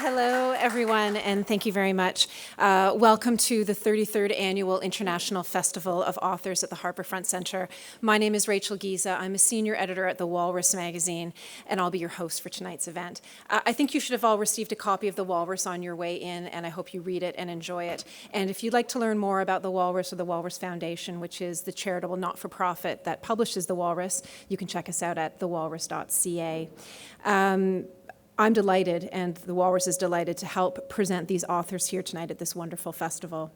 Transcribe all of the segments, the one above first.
Hello, everyone, and thank you very much. Welcome to the 33rd Annual International Festival of Authors at the Harbourfront Centre. My name is Rachel Giza. I'm a senior editor at The Walrus magazine, and I'll be your host for tonight's event. I think you should have all received a copy of The Walrus on your way in, and I hope you read it and enjoy it. And if you'd like to learn more about The Walrus or The Walrus Foundation, which is the charitable not-for-profit that publishes The Walrus, you can check us out at thewalrus.ca. I'm delighted, and the Walrus is delighted, to help present these authors here tonight at this wonderful festival.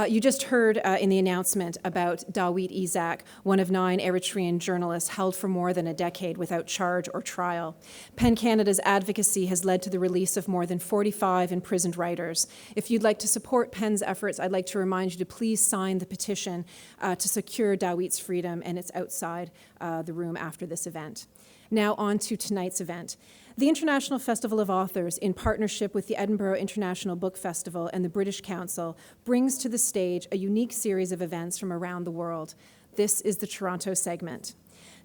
You just heard in the announcement about Dawit Isaak, one of 9 Eritrean journalists held for more than a decade without charge or trial. PEN Canada's advocacy has led to the release of more than 45 imprisoned writers. If you'd like to support PEN's efforts, I'd like to remind you to please sign the petition to secure Dawit's freedom, and it's outside the room after this event. Now on to tonight's event. The International Festival of Authors, in partnership with the Edinburgh International Book Festival and the British Council, brings to the stage a unique series of events from around the world. This is the Toronto segment.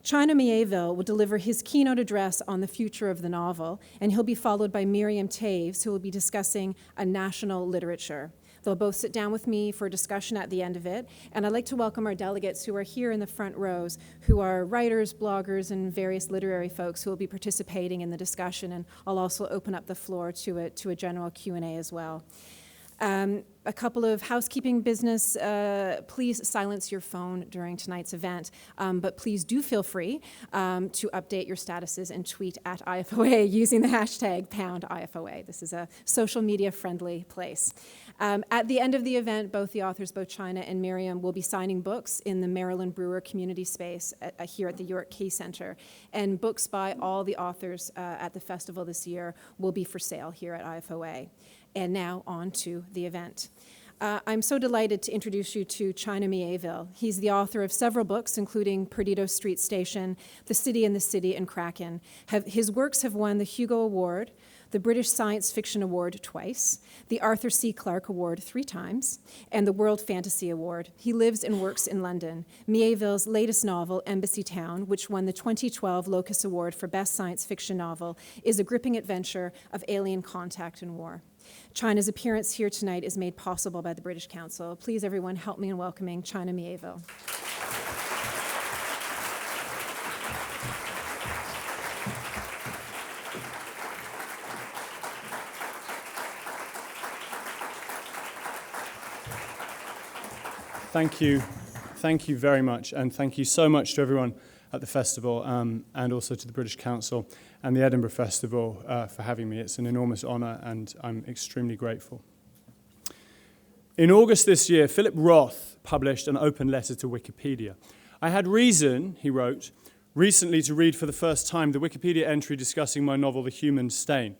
China MIÉVILLE will deliver his keynote address on the future of the novel, and he'll be followed by Miriam Toews, who will be discussing a national literature. They'll both sit down with me for a discussion at the end of it, and I'd like to welcome our delegates who are here in the front rows, who are writers, bloggers, and various literary folks who will be participating in the discussion, and I'll also open up the floor to a general Q&A as well. A couple of housekeeping business. Please silence your phone during tonight's event, but please do feel free to update your statuses and tweet at IFOA using the hashtag #IFOA. This is a social media friendly place. At the end of the event, both the authors, both China and Miriam, will be signing books in the Marilyn Brewer community space here at the York Key Center. And books by all the authors at the festival this year will be for sale here at IFOA. And now on to the event. I'm so delighted to introduce you to China MIÉVILLE. He's the author of several books, including Perdido Street Station, The City in the City, and Kraken. His works have won the Hugo Award, the British Science Fiction Award twice, the Arthur C. Clarke Award 3 times, and the World Fantasy Award. He lives and works in London. MIÉVILLE's latest novel, Embassy Town, which won the 2012 Locus Award for Best Science Fiction Novel, is a gripping adventure of alien contact and war. China's appearance here tonight is made possible by the British Council. Please, everyone, help me in welcoming China MIÉVILLE. Thank you very much, and thank you so much to everyone at the festival and also to the British Council and the Edinburgh Festival for having me. It's an enormous honour, and I'm extremely grateful. In August this year, Philip Roth published an open letter to Wikipedia. I had reason, he wrote, recently to read for the first time the Wikipedia entry discussing my novel, The Human Stain.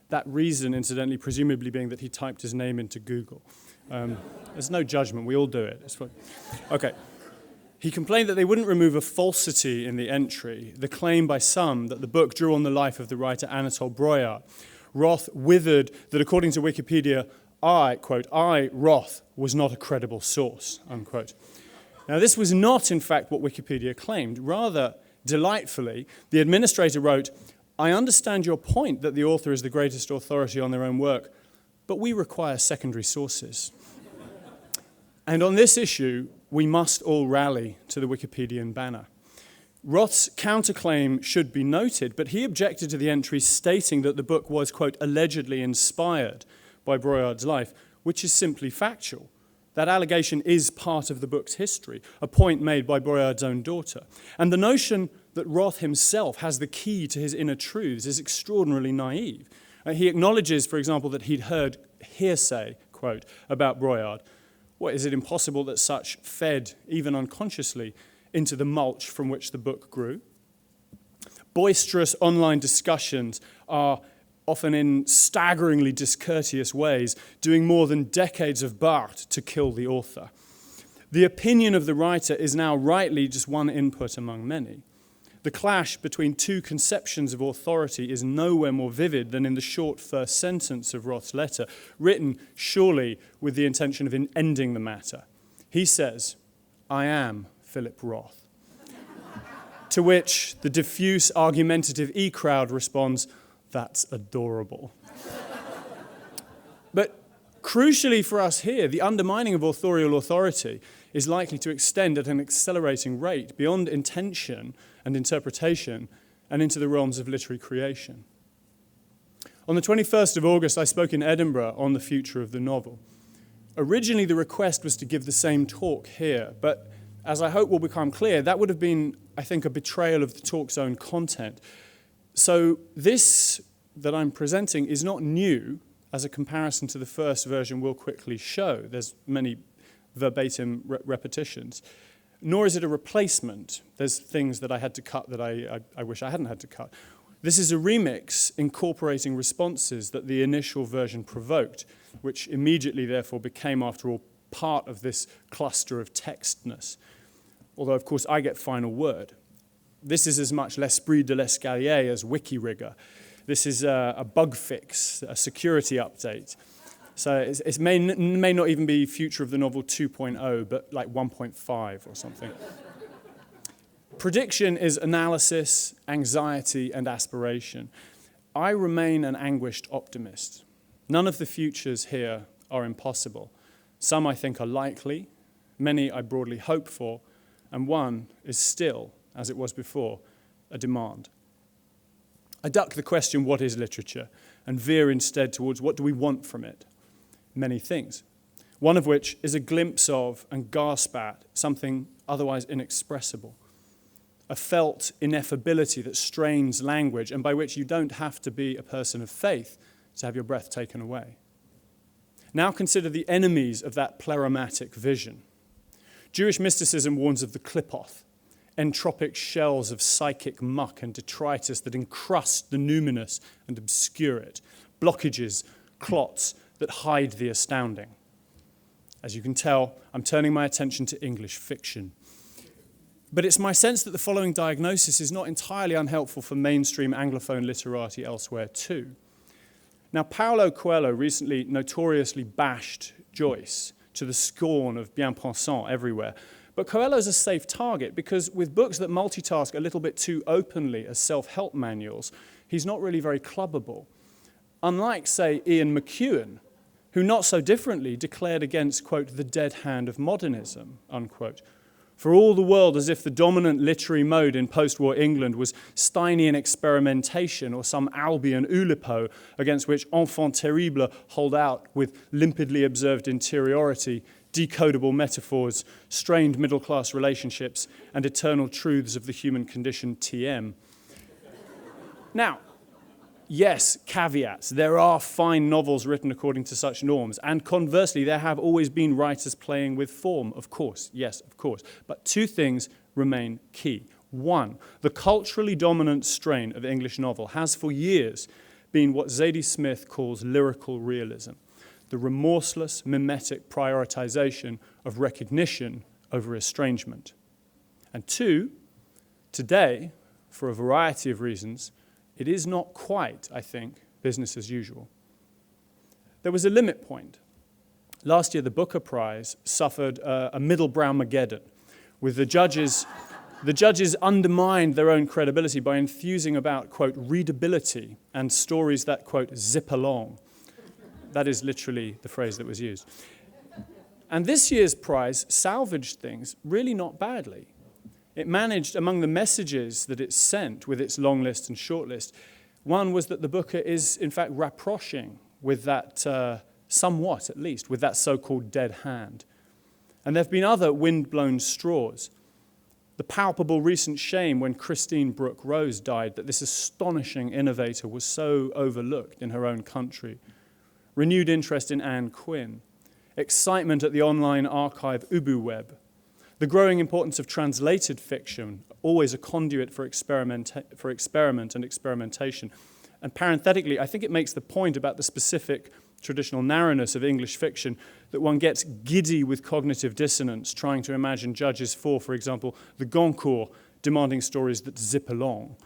That reason, incidentally, presumably being that he typed his name into Google. There's no judgment, we all do it. It's fine. Okay. He complained that they wouldn't remove a falsity in the entry, the claim by some that the book drew on the life of the writer Anatole Broyard. Roth withered that according to Wikipedia, I, quote, I, Roth, was not a credible source, unquote. Now, this was not, in fact, what Wikipedia claimed. Rather, delightfully, the administrator wrote, I understand your point that the author is the greatest authority on their own work, but we require secondary sources. And on this issue, we must all rally to the Wikipedian banner. Roth's counterclaim should be noted, but he objected to the entry stating that the book was, quote, allegedly inspired by Broyard's life, which is simply factual. That allegation is part of the book's history, a point made by Broyard's own daughter. And the notion that Roth himself has the key to his inner truths is extraordinarily naive. He acknowledges, for example, that he'd heard hearsay, quote, about Broyard. What, is it impossible that such fed, even unconsciously, into the mulch from which the book grew? Boisterous online discussions are often in staggeringly discourteous ways, doing more than decades of Barthes to kill the author. The opinion of the writer is now rightly just one input among many. The clash between two conceptions of authority is nowhere more vivid than in the short first sentence of Roth's letter, written surely with the intention of ending the matter. He says, I am Philip Roth. To which the diffuse, argumentative E-crowd responds, that's adorable. Crucially for us here, the undermining of authorial authority is likely to extend at an accelerating rate beyond intention and interpretation and into the realms of literary creation. On the 21st of August, I spoke in Edinburgh on the future of the novel. Originally, the request was to give the same talk here, but as I hope will become clear, that would have been, I think, a betrayal of the talk's own content. So this that I'm presenting is not new, as a comparison to the first version will quickly show. There's many verbatim repetitions. Nor is it a replacement. There's things that I had to cut that I wish I hadn't had to cut. This is a remix incorporating responses that the initial version provoked, which immediately, therefore, became, after all, part of this cluster of textness. Although, of course, I get final word. This is as much l'esprit de l'escalier as WikiRigger. This is a bug fix, a security update. So it may not even be Future of the Novel 2.0, but like 1.5 or something. Prediction is analysis, anxiety, and aspiration. I remain an anguished optimist. None of the futures here are impossible. Some I think are likely, many I broadly hope for, and one is still, as it was before, a demand. I duck the question, what is literature, and veer instead towards what do we want from it? Many things. One of which is a glimpse of and gasp at something otherwise inexpressible. A felt ineffability that strains language and by which you don't have to be a person of faith to have your breath taken away. Now consider the enemies of that pleromatic vision. Jewish mysticism warns of the klipoth, entropic shells of psychic muck and detritus that encrust the numinous and obscure it, blockages, clots that hide the astounding. As you can tell, I'm turning my attention to English fiction. But it's my sense that the following diagnosis is not entirely unhelpful for mainstream Anglophone literati elsewhere too. Now, Paulo Coelho recently notoriously bashed Joyce to the scorn of bien-pensants everywhere. But Coelho's a safe target because with books that multitask a little bit too openly as self-help manuals, he's not really very clubbable. Unlike, say, Ian McEwan, who not so differently declared against, quote, the dead hand of modernism, unquote. For all the world as if the dominant literary mode in post-war England was Steinian experimentation or some Albion Oulipo against which enfants terribles hold out with limpidly observed interiority, decodable metaphors, strained middle-class relationships, and eternal truths of the human condition, TM. Now, yes, caveats. There are fine novels written according to such norms, and conversely, there have always been writers playing with form, of course, yes, of course. But two things remain key. One, the culturally dominant strain of English novel has for years been what Zadie Smith calls lyrical realism, the remorseless, mimetic prioritization of recognition over estrangement. And two, today, for a variety of reasons, it is not quite, I think, business as usual. There was a limit point. Last year, the Booker Prize suffered a middle brown-mageddon, with the judges undermined their own credibility by enthusing about, quote, readability and stories that, quote, zip along. That is literally the phrase that was used. And this year's prize salvaged things really not badly. It managed, among the messages that it sent with its long list and short list, one was that the Booker is, in fact, rapproching with that, somewhat at least, with that so-called dead hand. And there have been other wind-blown straws. The palpable recent shame when Christine Brooke Rose died that this astonishing innovator was so overlooked in her own country. Renewed interest in Anne Quinn. Excitement at the online archive UbuWeb. The growing importance of translated fiction, always a conduit for experiment and experimentation. And parenthetically, I think it makes the point about the specific traditional narrowness of English fiction that one gets giddy with cognitive dissonance trying to imagine Judges for example, the Goncourt demanding stories that zip along.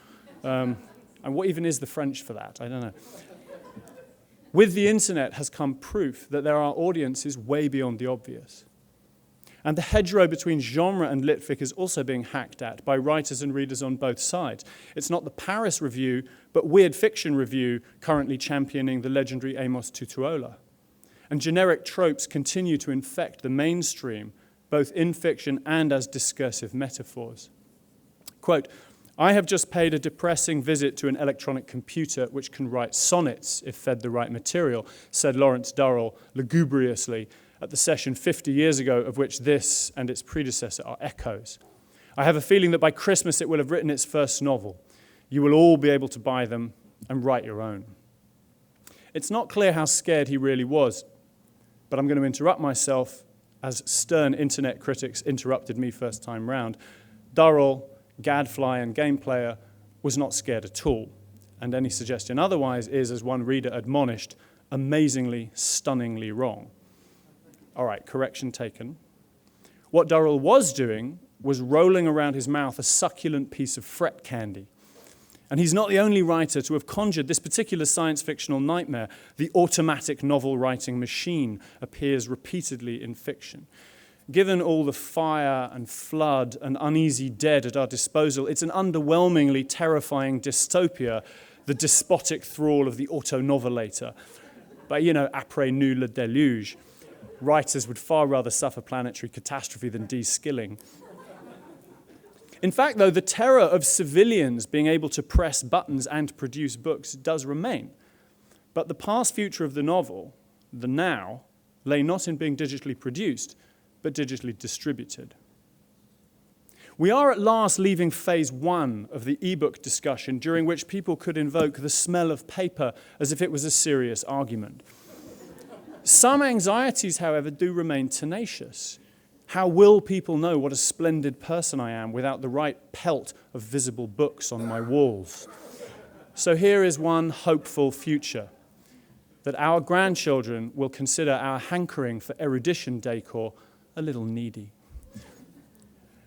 And what even is the French for that? I don't know. With the internet has come proof that there are audiences way beyond the obvious. And the hedgerow between genre and litfic is also being hacked at by writers and readers on both sides. It's not the Paris Review, but Weird Fiction Review currently championing the legendary Amos Tutuola. and generic tropes continue to infect the mainstream, both in fiction and as discursive metaphors. Quote, "I have just paid a depressing visit to an electronic computer which can write sonnets if fed the right material," said Lawrence Durrell lugubriously at the session 50 years ago, of which this and its predecessor are echoes. "I have a feeling that by Christmas it will have written its first novel. You will all be able to buy them and write your own." It's not clear how scared he really was, but I'm going to interrupt myself as stern internet critics interrupted me first time round. Durrell, gadfly and game player, was not scared at all, and any suggestion otherwise is, as one reader admonished, amazingly, stunningly wrong. All right, correction taken. What Durrell was doing was rolling around his mouth a succulent piece of fret candy. And he's not the only writer to have conjured this particular science fictional nightmare. The automatic novel-writing machine appears repeatedly in fiction. Given all the fire and flood and uneasy dead at our disposal, it's an underwhelmingly terrifying dystopia, the despotic thrall of the auto-novelator. But, après nous le déluge. Writers would far rather suffer planetary catastrophe than de-skilling. In fact, though, the terror of civilians being able to press buttons and produce books does remain. But the past future of the novel, the now, lay not in being digitally produced, but digitally distributed. We are at last leaving phase one of the e-book discussion, during which people could invoke the smell of paper as if it was a serious argument. Some anxieties, however, do remain tenacious. How will people know what a splendid person I am without the right pelt of visible books on my walls? So here is one hopeful future, that our grandchildren will consider our hankering for erudition decor a little needy.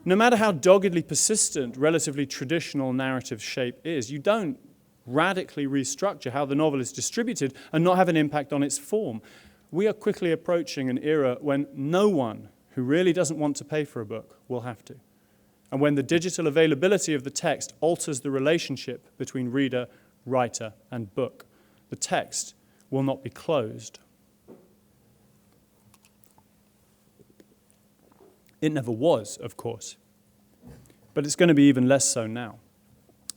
No matter how doggedly persistent relatively traditional narrative shape is, you don't radically restructure how the novel is distributed and not have an impact on its form. We are quickly approaching an era when no one who really doesn't want to pay for a book will have to, and when the digital availability of the text alters the relationship between reader, writer, and book. The text will not be closed. It never was, of course, but it's going to be even less so now.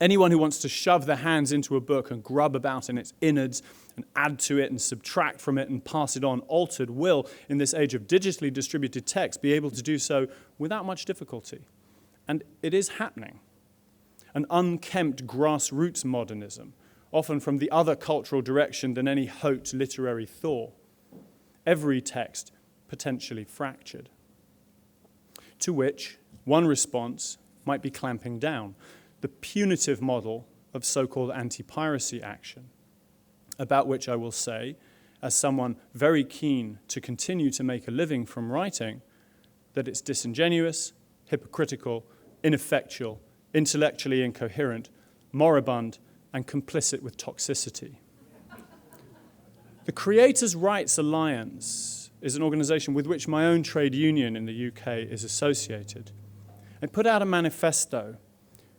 Anyone who wants to shove their hands into a book and grub about in its innards and add to it and subtract from it and pass it on altered will, in this age of digitally distributed text, be able to do so without much difficulty. And it is happening. An unkempt grassroots modernism, often from the other cultural direction than any haute literary thaw. Every text potentially fractured. To which one response might be clamping down, the punitive model of so-called anti-piracy action, about which I will say, as someone very keen to continue to make a living from writing, that it's disingenuous, hypocritical, ineffectual, intellectually incoherent, moribund, and complicit with toxicity. The Creators' Rights Alliance is an organization with which my own trade union in the UK is associated. It put out a manifesto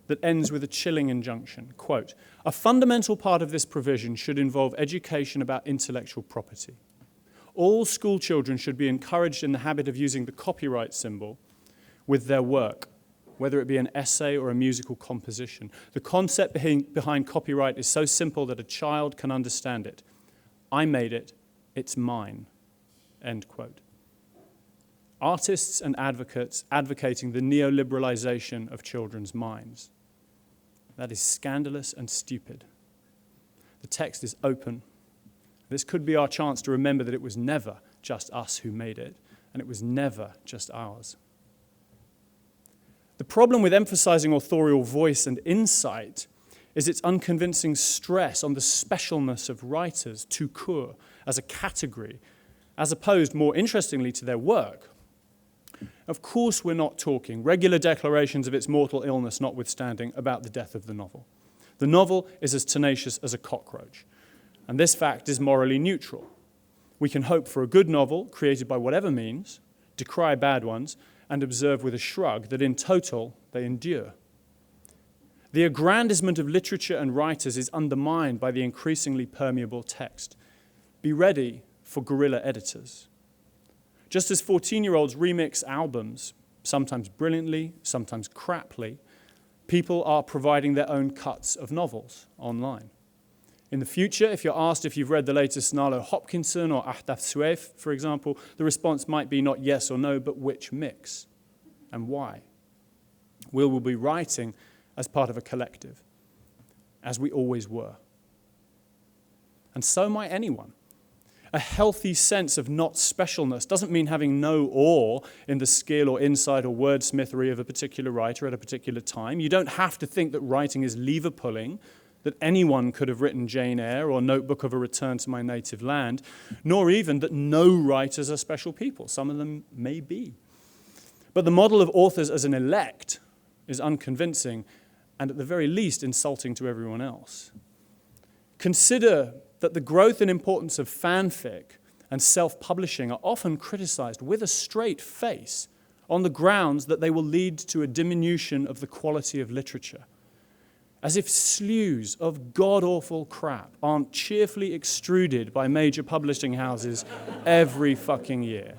that ends with a chilling injunction, quote, "A fundamental part of this provision should involve education about intellectual property. All school children should be encouraged in the habit of using the copyright symbol with their work, whether it be an essay or a musical composition. The concept behind copyright is so simple that a child can understand it. I made it, it's mine," end quote. Artists and advocates advocating the neoliberalization of children's minds. That is scandalous and stupid. The text is open. This could be our chance to remember that it was never just us who made it, and it was never just ours. The problem with emphasizing authorial voice and insight is its unconvincing stress on the specialness of writers, tout court, as a category, as opposed, more interestingly, to their work. Of course we're not talking, regular declarations of its mortal illness notwithstanding, about the death of the novel. The novel is as tenacious as a cockroach, and this fact is morally neutral. We can hope for a good novel, created by whatever means, decry bad ones, and observe with a shrug that in total they endure. The aggrandizement of literature and writers is undermined by the increasingly permeable text. Be ready for guerrilla editors. Just as 14-year-olds remix albums, sometimes brilliantly, sometimes craply, people are providing their own cuts of novels online. In the future, if you're asked if you've read the latest Nalo Hopkinson or Ahdaf Sueif, for example, the response might be not yes or no, but which mix and why. We will be writing as part of a collective, as we always were. And so might anyone. A healthy sense of not specialness doesn't mean having no awe in the skill or insight or wordsmithery of a particular writer at a particular time. You don't have to think that writing is lever-pulling, that anyone could have written Jane Eyre or Notebook of a Return to My Native Land, nor even that no writers are special people. Some of them may be. But the model of authors as an elect is unconvincing and at the very least insulting to everyone else. Consider that the growth and importance of fanfic and self-publishing are often criticized with a straight face on the grounds that they will lead to a diminution of the quality of literature. As if slews of god-awful crap aren't cheerfully extruded by major publishing houses every fucking year.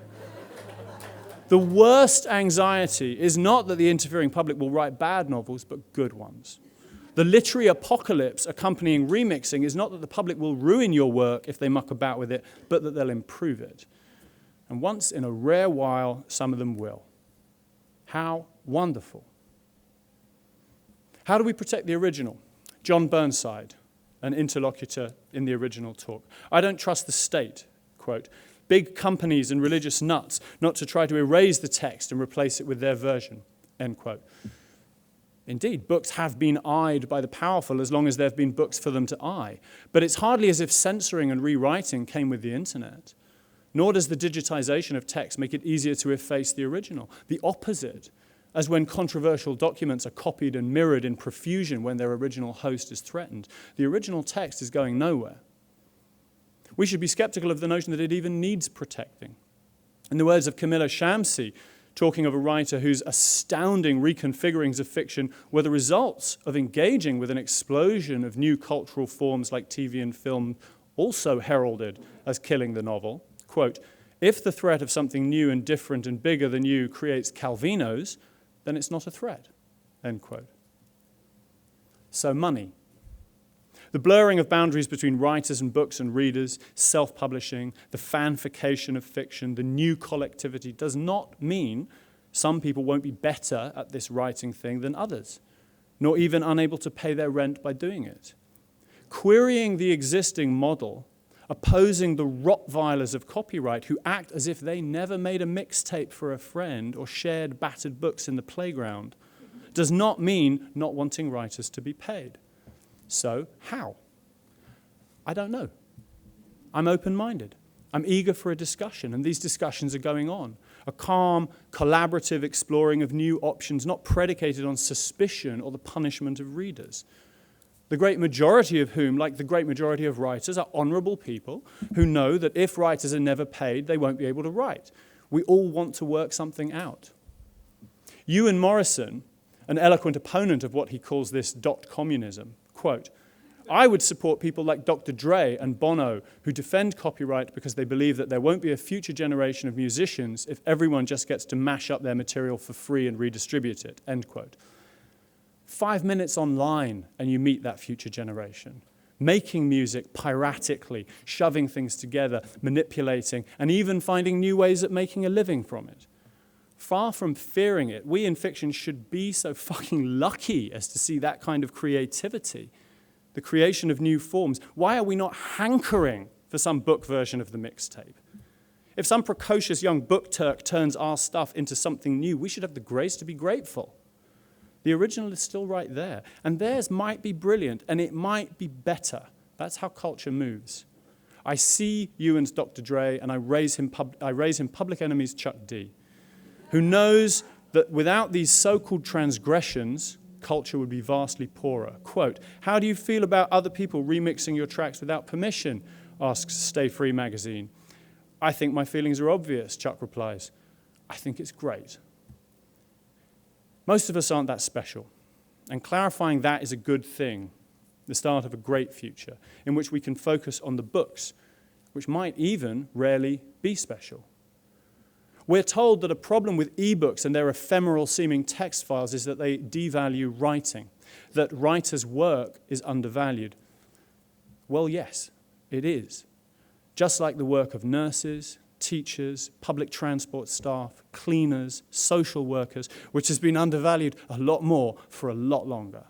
The worst anxiety is not that the interfering public will write bad novels, but good ones. The literary apocalypse accompanying remixing is not that the public will ruin your work if they muck about with it, but that they'll improve it. And once in a rare while, some of them will. How wonderful. How do we protect the original? John Burnside, an interlocutor in the original talk. I don't trust the state, quote, big companies and religious nuts not to try to erase the text and replace it with their version, end quote. Indeed, books have been eyed by the powerful as long as there have been books for them to eye. But it's hardly as if censoring and rewriting came with the internet. Nor does the digitization of text make it easier to efface the original. The opposite, as when controversial documents are copied and mirrored in profusion when their original host is threatened. The original text is going nowhere. We should be skeptical of the notion that it even needs protecting. In the words of Camilla Shamsi, talking of a writer whose astounding reconfigurings of fiction were the results of engaging with an explosion of new cultural forms like TV and film, also heralded as killing the novel, quote, if the threat of something new and different and bigger than you creates Calvinos, then it's not a threat, end quote. So money. The blurring of boundaries between writers and books and readers, self-publishing, the fanification of fiction, the new collectivity does not mean some people won't be better at this writing thing than others, nor even unable to pay their rent by doing it. Querying the existing model, opposing the Rottweilers of copyright who act as if they never made a mixtape for a friend or shared battered books in the playground, does not mean not wanting writers to be paid. So, how? I don't know. I'm open-minded. I'm eager for a discussion, and these discussions are going on. A calm, collaborative exploring of new options, not predicated on suspicion or the punishment of readers. The great majority of whom, like the great majority of writers, are honorable people who know that if writers are never paid, they won't be able to write. We all want to work something out. Ewan Morrison, an eloquent opponent of what he calls this dot communism, quote, I would support people like Dr. Dre and Bono who defend copyright because they believe that there won't be a future generation of musicians if everyone just gets to mash up their material for free and redistribute it, end quote. 5 minutes online and you meet that future generation. Making music piratically, shoving things together, manipulating, and even finding new ways at making a living from it. Far from fearing it, we in fiction should be so fucking lucky as to see that kind of creativity, the creation of new forms. Why are we not hankering for some book version of the mixtape? If some precocious young book Turk turns our stuff into something new, we should have the grace to be grateful. The original is still right there, and theirs might be brilliant, and it might be better. That's how culture moves. I see Ewan's Dr. Dre, and I raise him Public Enemy's Chuck D, who knows that without these so-called transgressions, culture would be vastly poorer. Quote, how do you feel about other people remixing your tracks without permission? Asks Stay Free magazine. I think my feelings are obvious, Chuck replies. I think it's great. Most of us aren't that special, and clarifying that is a good thing, the start of a great future, in which we can focus on the books, which might even rarely be special. We're told that a problem with ebooks and their ephemeral-seeming text files is that they devalue writing, that writers' work is undervalued. Well, yes, it is. Just like the work of nurses, teachers, public transport staff, cleaners, social workers, which has been undervalued a lot more for a lot longer.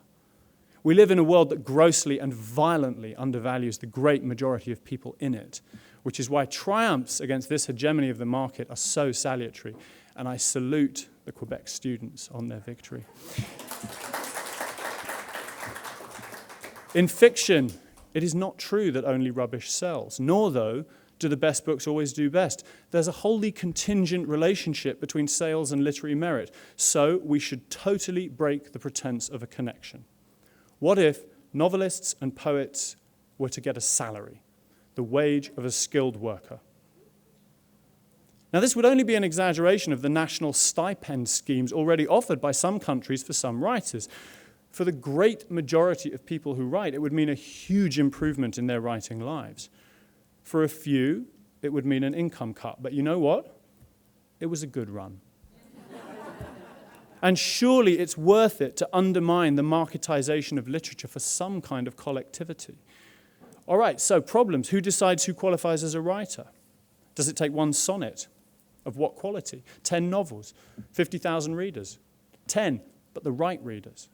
We live in a world that grossly and violently undervalues the great majority of people in it, which is why triumphs against this hegemony of the market are so salutary, and I salute the Quebec students on their victory. In fiction, it is not true that only rubbish sells, nor, though, do the best books always do best. There's a wholly contingent relationship between sales and literary merit, so we should totally break the pretense of a connection. What if novelists and poets were to get a salary, the wage of a skilled worker? Now, this would only be an exaggeration of the national stipend schemes already offered by some countries for some writers. For the great majority of people who write, it would mean a huge improvement in their writing lives. For a few, it would mean an income cut. But you know what? It was a good run. And surely it's worth it to undermine the marketization of literature for some kind of collectivity. All right, so problems. Who decides who qualifies as a writer? Does it take one sonnet? Of what quality? 10 novels? 50,000 readers? 10, but the right readers.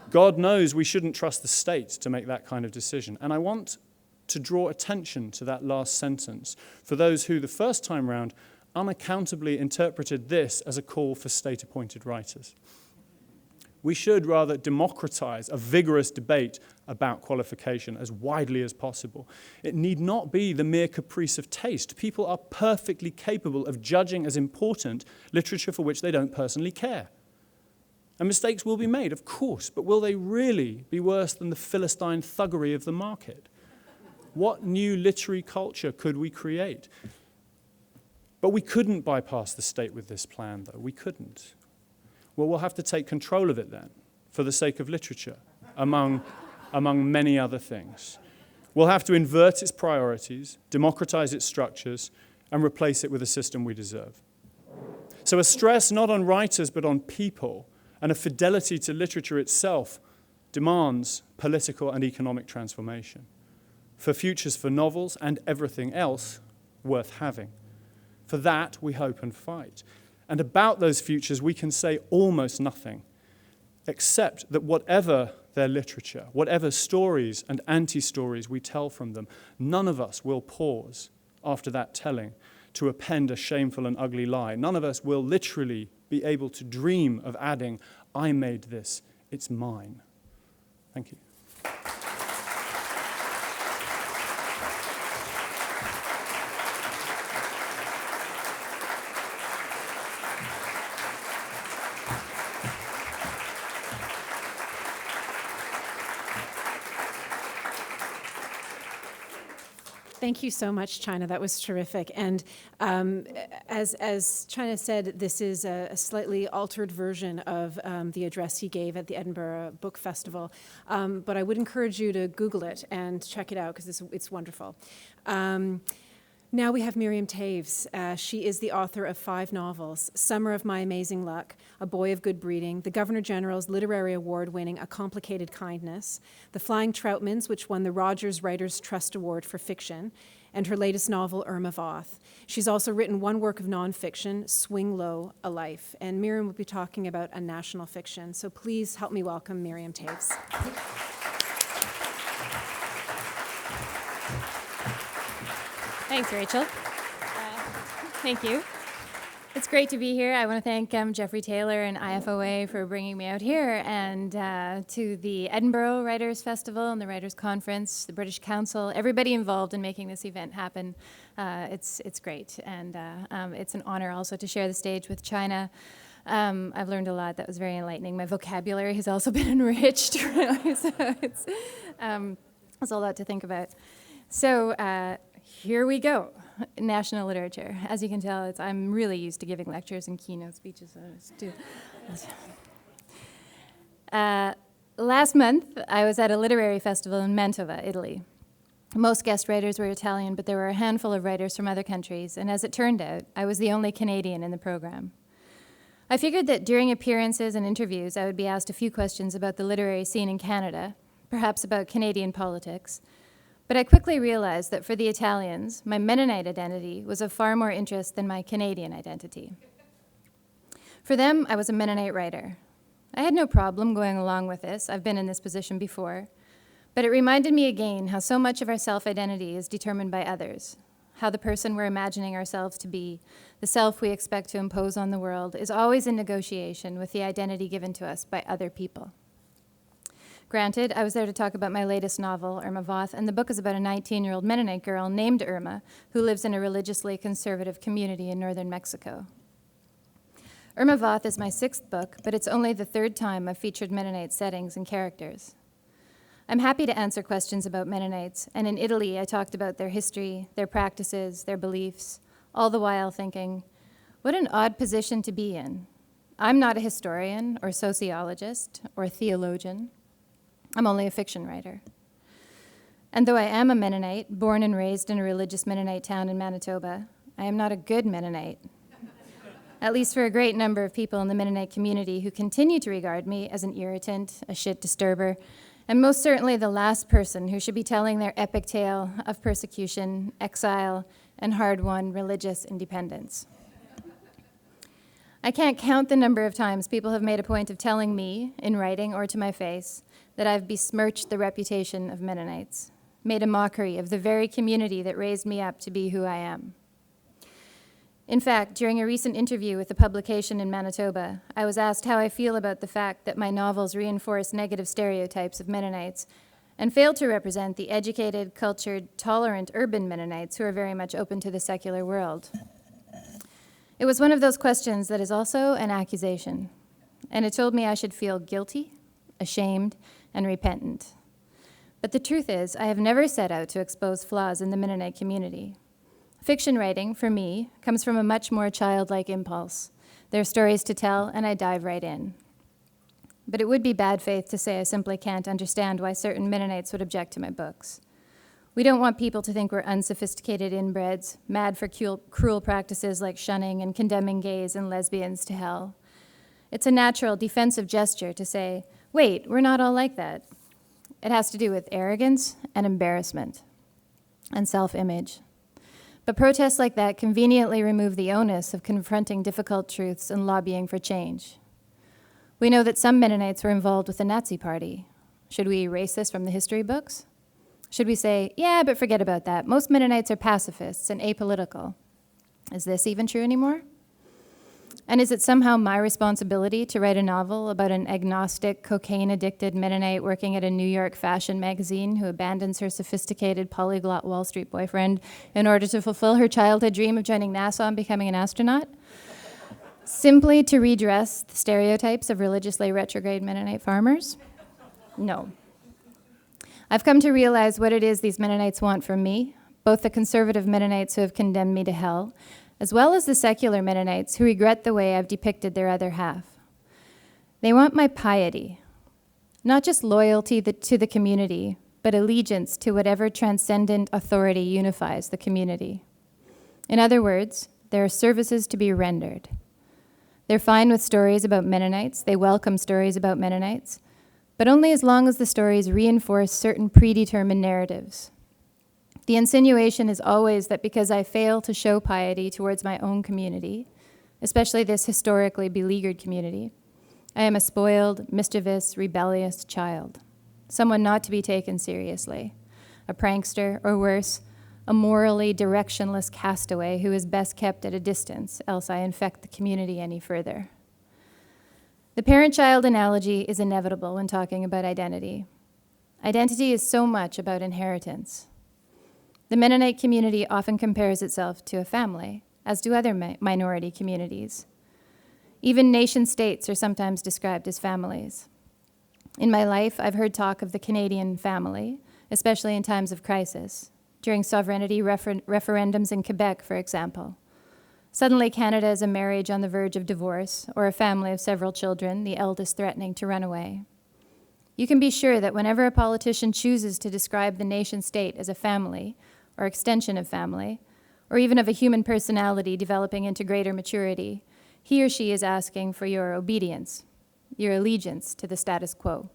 God knows we shouldn't trust the state to make that kind of decision. And I want to draw attention to that last sentence for those who, the first time round, unaccountably interpreted this as a call for state-appointed writers. We should rather democratize a vigorous debate about qualification as widely as possible. It need not be the mere caprice of taste. People are perfectly capable of judging as important literature for which they don't personally care. And mistakes will be made, of course, but will they really be worse than the Philistine thuggery of the market? What new literary culture could we create? But we couldn't bypass the state with this plan, though. We couldn't. Well, we'll have to take control of it then, for the sake of literature, among many other things. We'll have to invert its priorities, democratize its structures, and replace it with a system we deserve. So a stress not on writers, but on people, and a fidelity to literature itself demands political and economic transformation for futures for novels and everything else worth having. For that, we hope and fight. And about those futures, we can say almost nothing, except that whatever their literature, whatever stories and anti-stories we tell from them, none of us will pause after that telling to append a shameful and ugly lie. None of us will literally be able to dream of adding, "I made this, it's mine." Thank you. Thank you so much, China. That was terrific. And as China said, this is a slightly altered version of the address he gave at the Edinburgh Book Festival. But I would encourage you to Google it and check it out because it's wonderful. Now we have Miriam Toews. She is the author of 5 novels: Summer of My Amazing Luck, A Boy of Good Breeding, the Governor General's Literary Award winning A Complicated Kindness, The Flying Troutmans, which won the Rogers Writers' Trust Award for Fiction, and her latest novel, Irma Voth. She's also written one work of nonfiction, Swing Low, A Life. And Miriam will be talking about a national fiction. So please help me welcome Miriam Toews. Thanks, Rachel. Thank you. It's great to be here. I want to thank Jeffrey Taylor and IFOA for bringing me out here, and to the Edinburgh Writers' Festival and the Writers' Conference, the British Council, everybody involved in making this event happen. It's great, and it's an honor also to share the stage with China. I've learned a lot. That was very enlightening. My vocabulary has also been enriched, really, so it's a lot to think about. So here we go. National literature. As you can tell, I'm really used to giving lectures and keynote speeches. Last month, I was at a literary festival in Mantova, Italy. Most guest writers were Italian, but there were a handful of writers from other countries, and as it turned out, I was the only Canadian in the program. I figured that during appearances and interviews, I would be asked a few questions about the literary scene in Canada, perhaps about Canadian politics, but I quickly realized that for the Italians, my Mennonite identity was of far more interest than my Canadian identity. For them, I was a Mennonite writer. I had no problem going along with this. I've been in this position before. But it reminded me again how so much of our self-identity is determined by others, how the person we're imagining ourselves to be, the self we expect to impose on the world, is always in negotiation with the identity given to us by other people. Granted, I was there to talk about my latest novel, Irma Voth, and the book is about a 19-year-old Mennonite girl named Irma who lives in a religiously conservative community in northern Mexico. Irma Voth is my 6th book, but it's only the 3rd time I've featured Mennonite settings and characters. I'm happy to answer questions about Mennonites, and in Italy I talked about their history, their practices, their beliefs, all the while thinking, what an odd position to be in. I'm not a historian or sociologist or theologian. I'm only a fiction writer. And though I am a Mennonite, born and raised in a religious Mennonite town in Manitoba, I am not a good Mennonite, at least for a great number of people in the Mennonite community who continue to regard me as an irritant, a shit disturber, and most certainly the last person who should be telling their epic tale of persecution, exile, and hard-won religious independence. I can't count the number of times people have made a point of telling me, in writing or to my face, that I've besmirched the reputation of Mennonites, made a mockery of the very community that raised me up to be who I am. In fact, during a recent interview with a publication in Manitoba, I was asked how I feel about the fact that my novels reinforce negative stereotypes of Mennonites and fail to represent the educated, cultured, tolerant urban Mennonites who are very much open to the secular world. It was one of those questions that is also an accusation, and it told me I should feel guilty, ashamed, and repentant. But the truth is, I have never set out to expose flaws in the Mennonite community. Fiction writing, for me, comes from a much more childlike impulse. There are stories to tell, and I dive right in. But it would be bad faith to say I simply can't understand why certain Mennonites would object to my books. We don't want people to think we're unsophisticated inbreds, mad for cruel practices like shunning and condemning gays and lesbians to hell. It's a natural defensive gesture to say, wait, we're not all like that. It has to do with arrogance and embarrassment and self-image. But protests like that conveniently remove the onus of confronting difficult truths and lobbying for change. We know that some Mennonites were involved with the Nazi Party. Should we erase this from the history books? Should we say, yeah, but forget about that. Most Mennonites are pacifists and apolitical. Is this even true anymore? And is it somehow my responsibility to write a novel about an agnostic, cocaine-addicted Mennonite working at a New York fashion magazine who abandons her sophisticated polyglot Wall Street boyfriend in order to fulfill her childhood dream of joining NASA and becoming an astronaut? Simply to redress the stereotypes of religiously retrograde Mennonite farmers? No. I've come to realize what it is these Mennonites want from me, both the conservative Mennonites who have condemned me to hell, as well as the secular Mennonites who regret the way I've depicted their other half. They want my piety, not just loyalty to the community, but allegiance to whatever transcendent authority unifies the community. In other words, there are services to be rendered. They're fine with stories about Mennonites, they welcome stories about Mennonites, but only as long as the stories reinforce certain predetermined narratives. The insinuation is always that because I fail to show piety towards my own community, especially this historically beleaguered community, I am a spoiled, mischievous, rebellious child, someone not to be taken seriously, a prankster, or worse, a morally directionless castaway who is best kept at a distance, else I infect the community any further. The parent-child analogy is inevitable when talking about identity. Identity is so much about inheritance. The Mennonite community often compares itself to a family, as do other minority communities. Even nation-states are sometimes described as families. In my life, I've heard talk of the Canadian family, especially in times of crisis, during sovereignty referendums in Quebec, for example. Suddenly, Canada is a marriage on the verge of divorce, or a family of several children, the eldest threatening to run away. You can be sure that whenever a politician chooses to describe the nation state as a family, or extension of family, or even of a human personality developing into greater maturity, he or she is asking for your obedience, your allegiance to the status quo.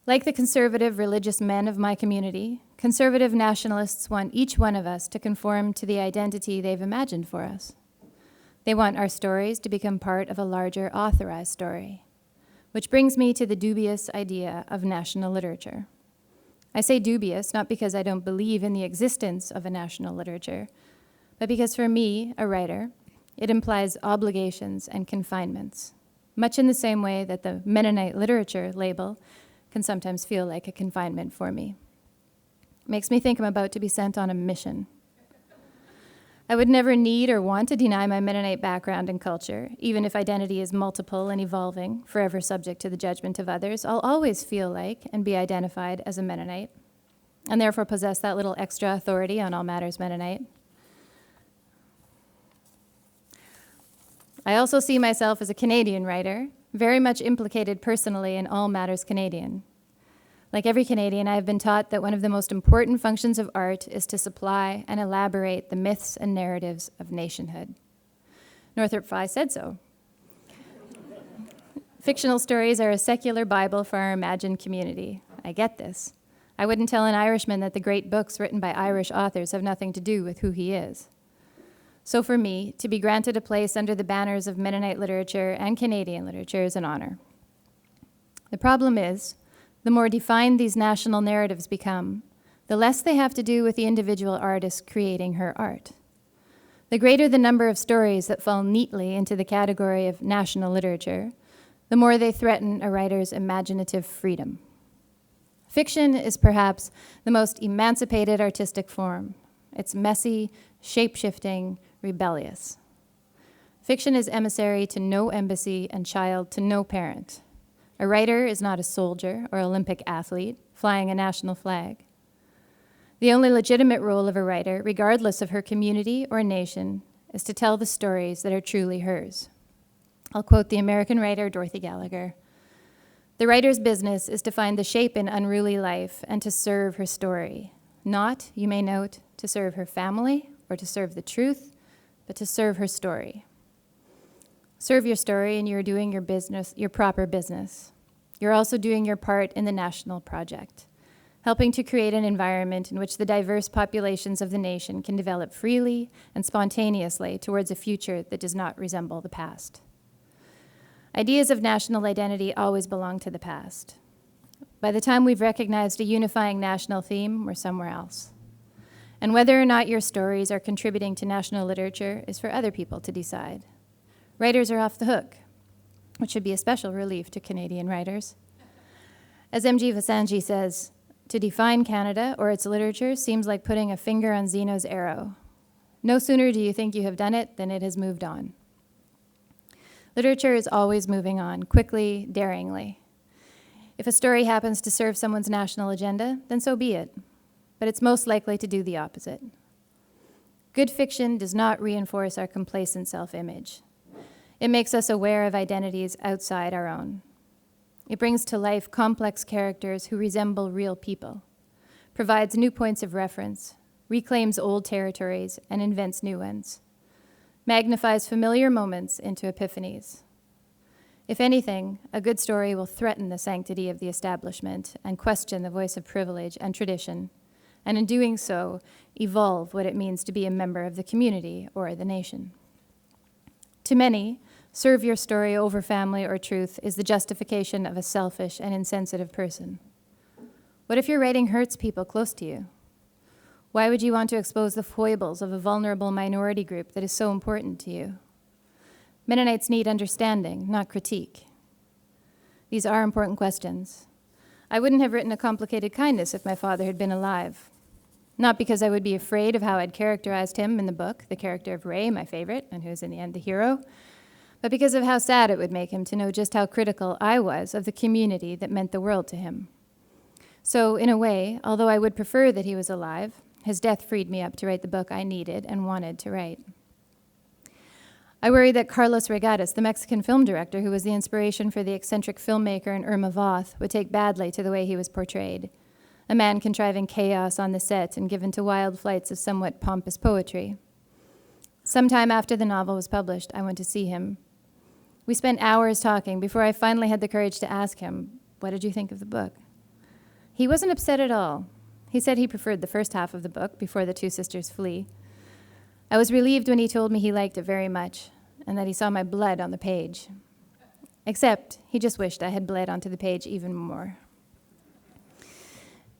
Like the conservative religious men of my community, conservative nationalists want each one of us to conform to the identity they've imagined for us. They want our stories to become part of a larger authorized story, which brings me to the dubious idea of national literature. I say dubious not because I don't believe in the existence of a national literature, but because for me, a writer, it implies obligations and confinements, much in the same way that the Mennonite literature label can sometimes feel like a confinement for me. It makes me think I'm about to be sent on a mission. I would never need or want to deny my Mennonite background and culture, even if identity is multiple and evolving, forever subject to the judgment of others. I'll always feel like and be identified as a Mennonite, and therefore possess that little extra authority on all matters Mennonite. I also see myself as a Canadian writer, very much implicated personally in all matters Canadian. Like every Canadian, I have been taught that one of the most important functions of art is to supply and elaborate the myths and narratives of nationhood. Northrop Frye said so. Fictional stories are a secular Bible for our imagined community. I get this. I wouldn't tell an Irishman that the great books written by Irish authors have nothing to do with who he is. So for me, to be granted a place under the banners of Mennonite literature and Canadian literature is an honor. The problem is, the more defined these national narratives become, the less they have to do with the individual artist creating her art. The greater the number of stories that fall neatly into the category of national literature, the more they threaten a writer's imaginative freedom. Fiction is perhaps the most emancipated artistic form. It's messy, shape-shifting, rebellious. Fiction is emissary to no embassy and child to no parent. A writer is not a soldier or Olympic athlete flying a national flag. The only legitimate role of a writer, regardless of her community or nation, is to tell the stories that are truly hers. I'll quote the American writer Dorothy Gallagher. "The writer's business is to find the shape in unruly life and to serve her story. Not, you may note, to serve her family or to serve the truth, but to serve her story." Serve your story and you're doing your business, your proper business. You're also doing your part in the national project, helping to create an environment in which the diverse populations of the nation can develop freely and spontaneously towards a future that does not resemble the past. Ideas of national identity always belong to the past. By the time we've recognized a unifying national theme, we're somewhere else. And whether or not your stories are contributing to national literature is for other people to decide. Writers are off the hook, which should be a special relief to Canadian writers. As M.G. Vasanji says, to define Canada or its literature seems like putting a finger on Zeno's arrow. No sooner do you think you have done it than it has moved on. Literature is always moving on, quickly, daringly. If a story happens to serve someone's national agenda, then so be it. But it's most likely to do the opposite. Good fiction does not reinforce our complacent self-image. It makes us aware of identities outside our own. It brings to life complex characters who resemble real people, provides new points of reference, reclaims old territories, and invents new ones, magnifies familiar moments into epiphanies. If anything, a good story will threaten the sanctity of the establishment and question the voice of privilege and tradition, and in doing so, evolve what it means to be a member of the community or the nation. To many, serve your story over family or truth is the justification of a selfish and insensitive person. What if your writing hurts people close to you? Why would you want to expose the foibles of a vulnerable minority group that is so important to you? Mennonites need understanding, not critique. These are important questions. I wouldn't have written A Complicated Kindness if my father had been alive. Not because I would be afraid of how I'd characterized him in the book, the character of Ray, my favorite, and who is in the end the hero, but because of how sad it would make him to know just how critical I was of the community that meant the world to him. So, in a way, although I would prefer that he was alive, his death freed me up to write the book I needed and wanted to write. I worry that Carlos Regatas, the Mexican film director who was the inspiration for the eccentric filmmaker in Irma Voth, would take badly to the way he was portrayed. A man contriving chaos on the set and given to wild flights of somewhat pompous poetry. Sometime after the novel was published, I went to see him. We spent hours talking before I finally had the courage to ask him, "What did you think of the book?" He wasn't upset at all. He said he preferred the first half of the book, Before the Two Sisters Flee. I was relieved when he told me he liked it very much, and that he saw my blood on the page. Except, he just wished I had bled onto the page even more.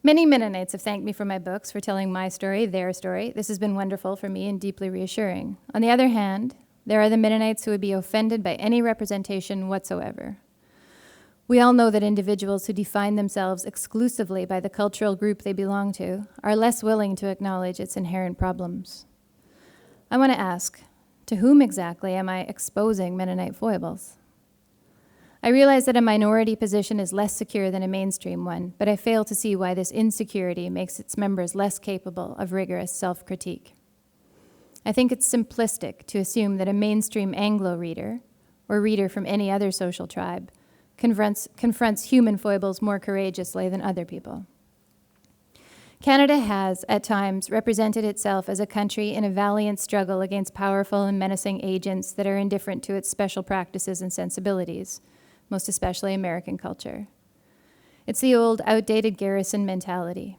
Many Mennonites have thanked me for my books, for telling my story, their story. This has been wonderful for me and deeply reassuring. On the other hand, there are the Mennonites who would be offended by any representation whatsoever. We all know that individuals who define themselves exclusively by the cultural group they belong to are less willing to acknowledge its inherent problems. I want to ask, to whom exactly am I exposing Mennonite foibles? I realize that a minority position is less secure than a mainstream one, but I fail to see why this insecurity makes its members less capable of rigorous self-critique. I think it's simplistic to assume that a mainstream Anglo reader, or reader from any other social tribe, confronts human foibles more courageously than other people. Canada has, at times, represented itself as a country in a valiant struggle against powerful and menacing agents that are indifferent to its special practices and sensibilities, most especially American culture. It's the old, outdated garrison mentality.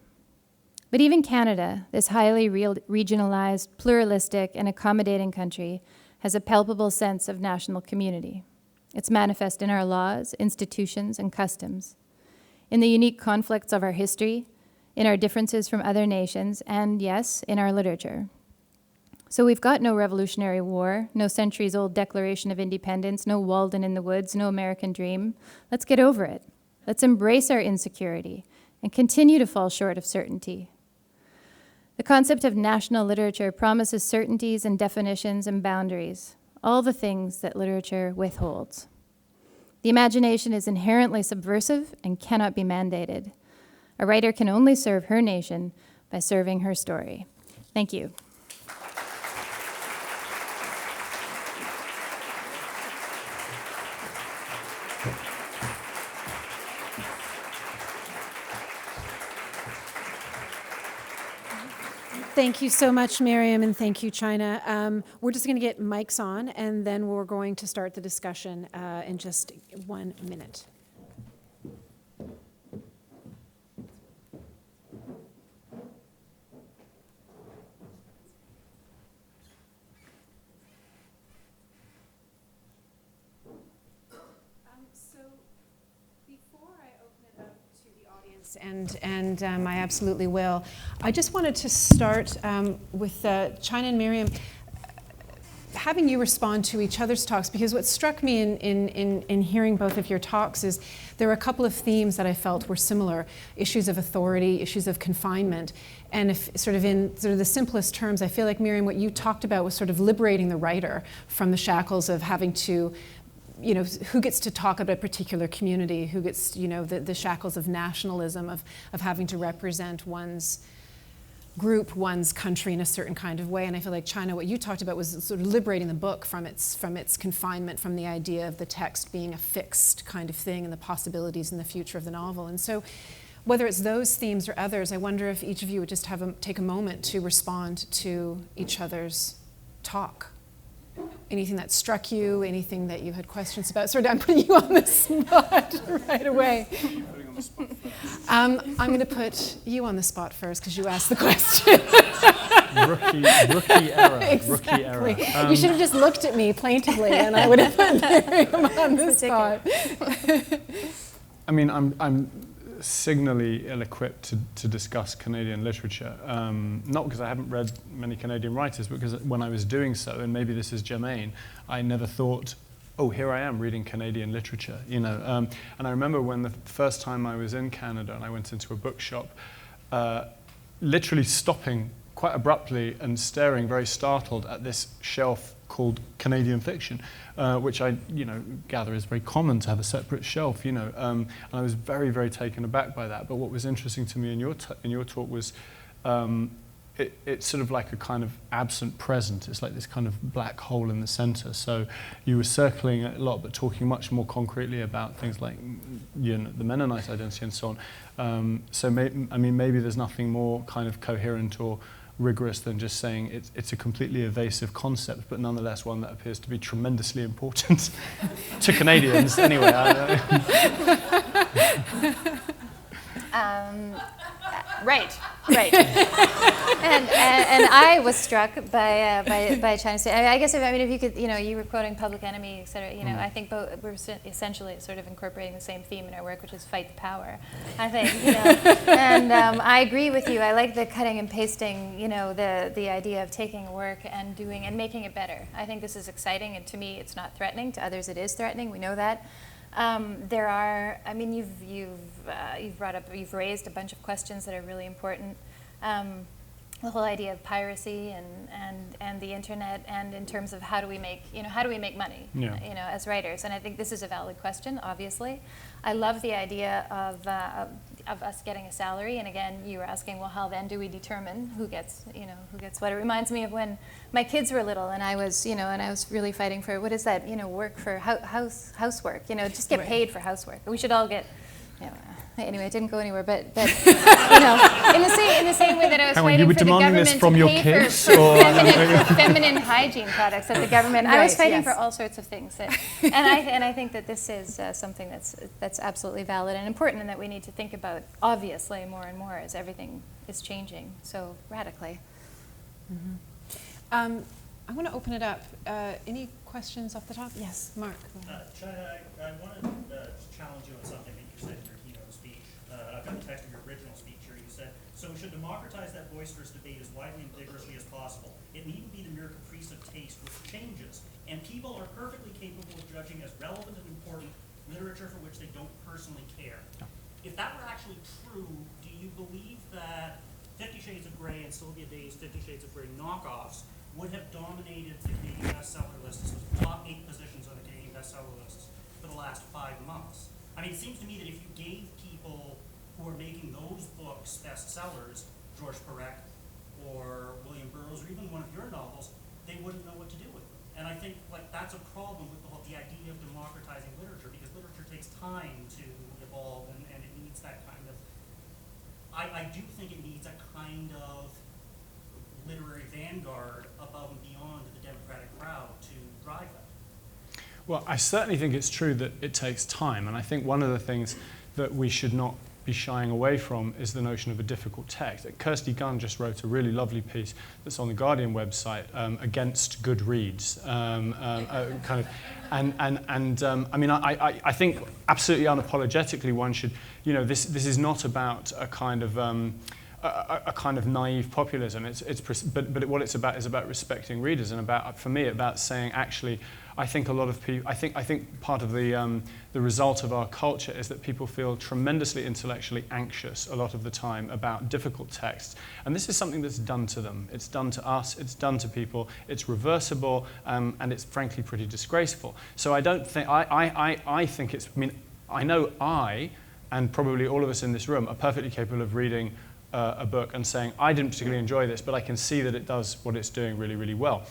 But even Canada, this highly regionalized, pluralistic, and accommodating country, has a palpable sense of national community. It's manifest in our laws, institutions, and customs, in the unique conflicts of our history, in our differences from other nations, and yes, in our literature. So we've got no Revolutionary War, no centuries-old Declaration of Independence, no Walden in the Woods, no American Dream. Let's get over it. Let's embrace our insecurity and continue to fall short of certainty. The concept of national literature promises certainties and definitions and boundaries, all the things that literature withholds. The imagination is inherently subversive and cannot be mandated. A writer can only serve her nation by serving her story. Thank you. Thank you so much, Miriam, and thank you, China. We're just going to get mics on, and then we're going to start the discussion in just 1 minute. And I absolutely will. I just wanted to start with China and Miriam, having you respond to each other's talks, because what struck me in hearing both of your talks is there were a couple of themes that I felt were similar: issues of authority, issues of confinement. And if in the simplest terms, I feel like, Miriam, what you talked about was sort of liberating the writer from the shackles of having to, who gets to talk about a particular community, who gets, the shackles of nationalism, of having to represent one's group, one's country in a certain kind of way. And I feel like, China, what you talked about was sort of liberating the book from its confinement, from the idea of the text being a fixed kind of thing and the possibilities in the future of the novel. And so whether it's those themes or others, I wonder if each of you would just take a moment to respond to each other's talk. Anything that struck you, anything that you had questions about? Sorry, I'm putting you on the spot right away. I'm going to put you on the spot first because you asked the question. Rookie error. Exactly. Rookie error. You should have just looked at me plaintively, and I would have put Miriam on the spot. I mean, I'm signally ill-equipped to discuss Canadian literature, not because I haven't read many Canadian writers, but because when I was doing so, and maybe this is germane, I never thought, oh, here I am reading Canadian literature, And I remember when the first time I was in Canada and I went into a bookshop, literally stopping quite abruptly and staring very startled at this shelf called Canadian fiction, which I, gather is very common to have a separate shelf, and I was very, very taken aback by that. But what was interesting to me in your talk was it's sort of like a kind of absent present. It's like this kind of black hole in the center. So you were circling a lot, but talking much more concretely about things like, you know, the Mennonite identity and so on. So maybe there's nothing more kind of coherent or rigorous than just saying it's a completely evasive concept, but nonetheless one that appears to be tremendously important to Canadians. Anyway, Right. and I was struck by China's state. I guess if you could, you were quoting Public Enemy, et cetera. I think we're essentially sort of incorporating the same theme in our work, which is fight the power. I think, and I agree with you. I like the cutting and pasting. The idea of taking work and doing and making it better. I think this is exciting, and to me, it's not threatening. To others, it is threatening. We know that. There are, you've raised a bunch of questions that are really important. The whole idea of piracy and the internet, and in terms of how do we make money, as writers. And I think this is a valid question, obviously. I love the idea of us getting a salary. And again, you were asking, well, how then do we determine who gets what? It reminds me of when my kids were little, and I was, and I was really fighting for, what is that, work for housework, just get paid for housework. We should all get, anyway, it didn't go anywhere, but in the same way that I was fighting for the government to pay for feminine hygiene products at the government, I was fighting for all sorts of things. And I think that this is something that's absolutely valid and important, and that we need to think about, obviously, more and more as everything is changing so radically. I want to open it up. Any questions off the top? Yes, Mark. China, I wanted to challenge you on something that you said in your keynote speech. I've got the text of your original speech here. You said, so we should democratize that boisterous debate as widely and vigorously as possible. It needn't be the mere caprice of taste which changes, and people are perfectly capable of judging as relevant and important literature for which they don't personally care. If that were actually true, do you believe that 50 Shades of Grey and Sylvia Day's 50 Shades of Grey knockoffs would have dominated the Canadian bestseller lists, so top 8 positions on the Canadian bestseller lists for the last 5 months? I mean, it seems to me that if you gave people who are making those books bestsellers, George Perec or William Burroughs, or even one of your novels, they wouldn't know what to do with them. And I think that's a problem with the idea of democratizing literature, because literature takes time to evolve, and it needs that kind of, I do think it needs a kind of literary vanguard above and beyond the democratic crowd to drive that. Well, I certainly think it's true that it takes time, and I think one of the things that we should not be shying away from is the notion of a difficult text. Kirsty Gunn just wrote a really lovely piece that's on the Guardian website against Goodreads, I think absolutely unapologetically one should, this is not about a kind of a kind of naive populism. But what it's about is about respecting readers, and for me about saying, actually, I think a lot of people, I think part of the result of our culture is that people feel tremendously intellectually anxious a lot of the time about difficult texts, and this is something that's done to them. It's done to us. It's done to people. It's reversible, and it's frankly pretty disgraceful. So I don't think I think it's. I mean, I know I and probably all of us in this room are perfectly capable of reading a book and saying, I didn't particularly enjoy this, but I can see that it does what it's doing really, really well.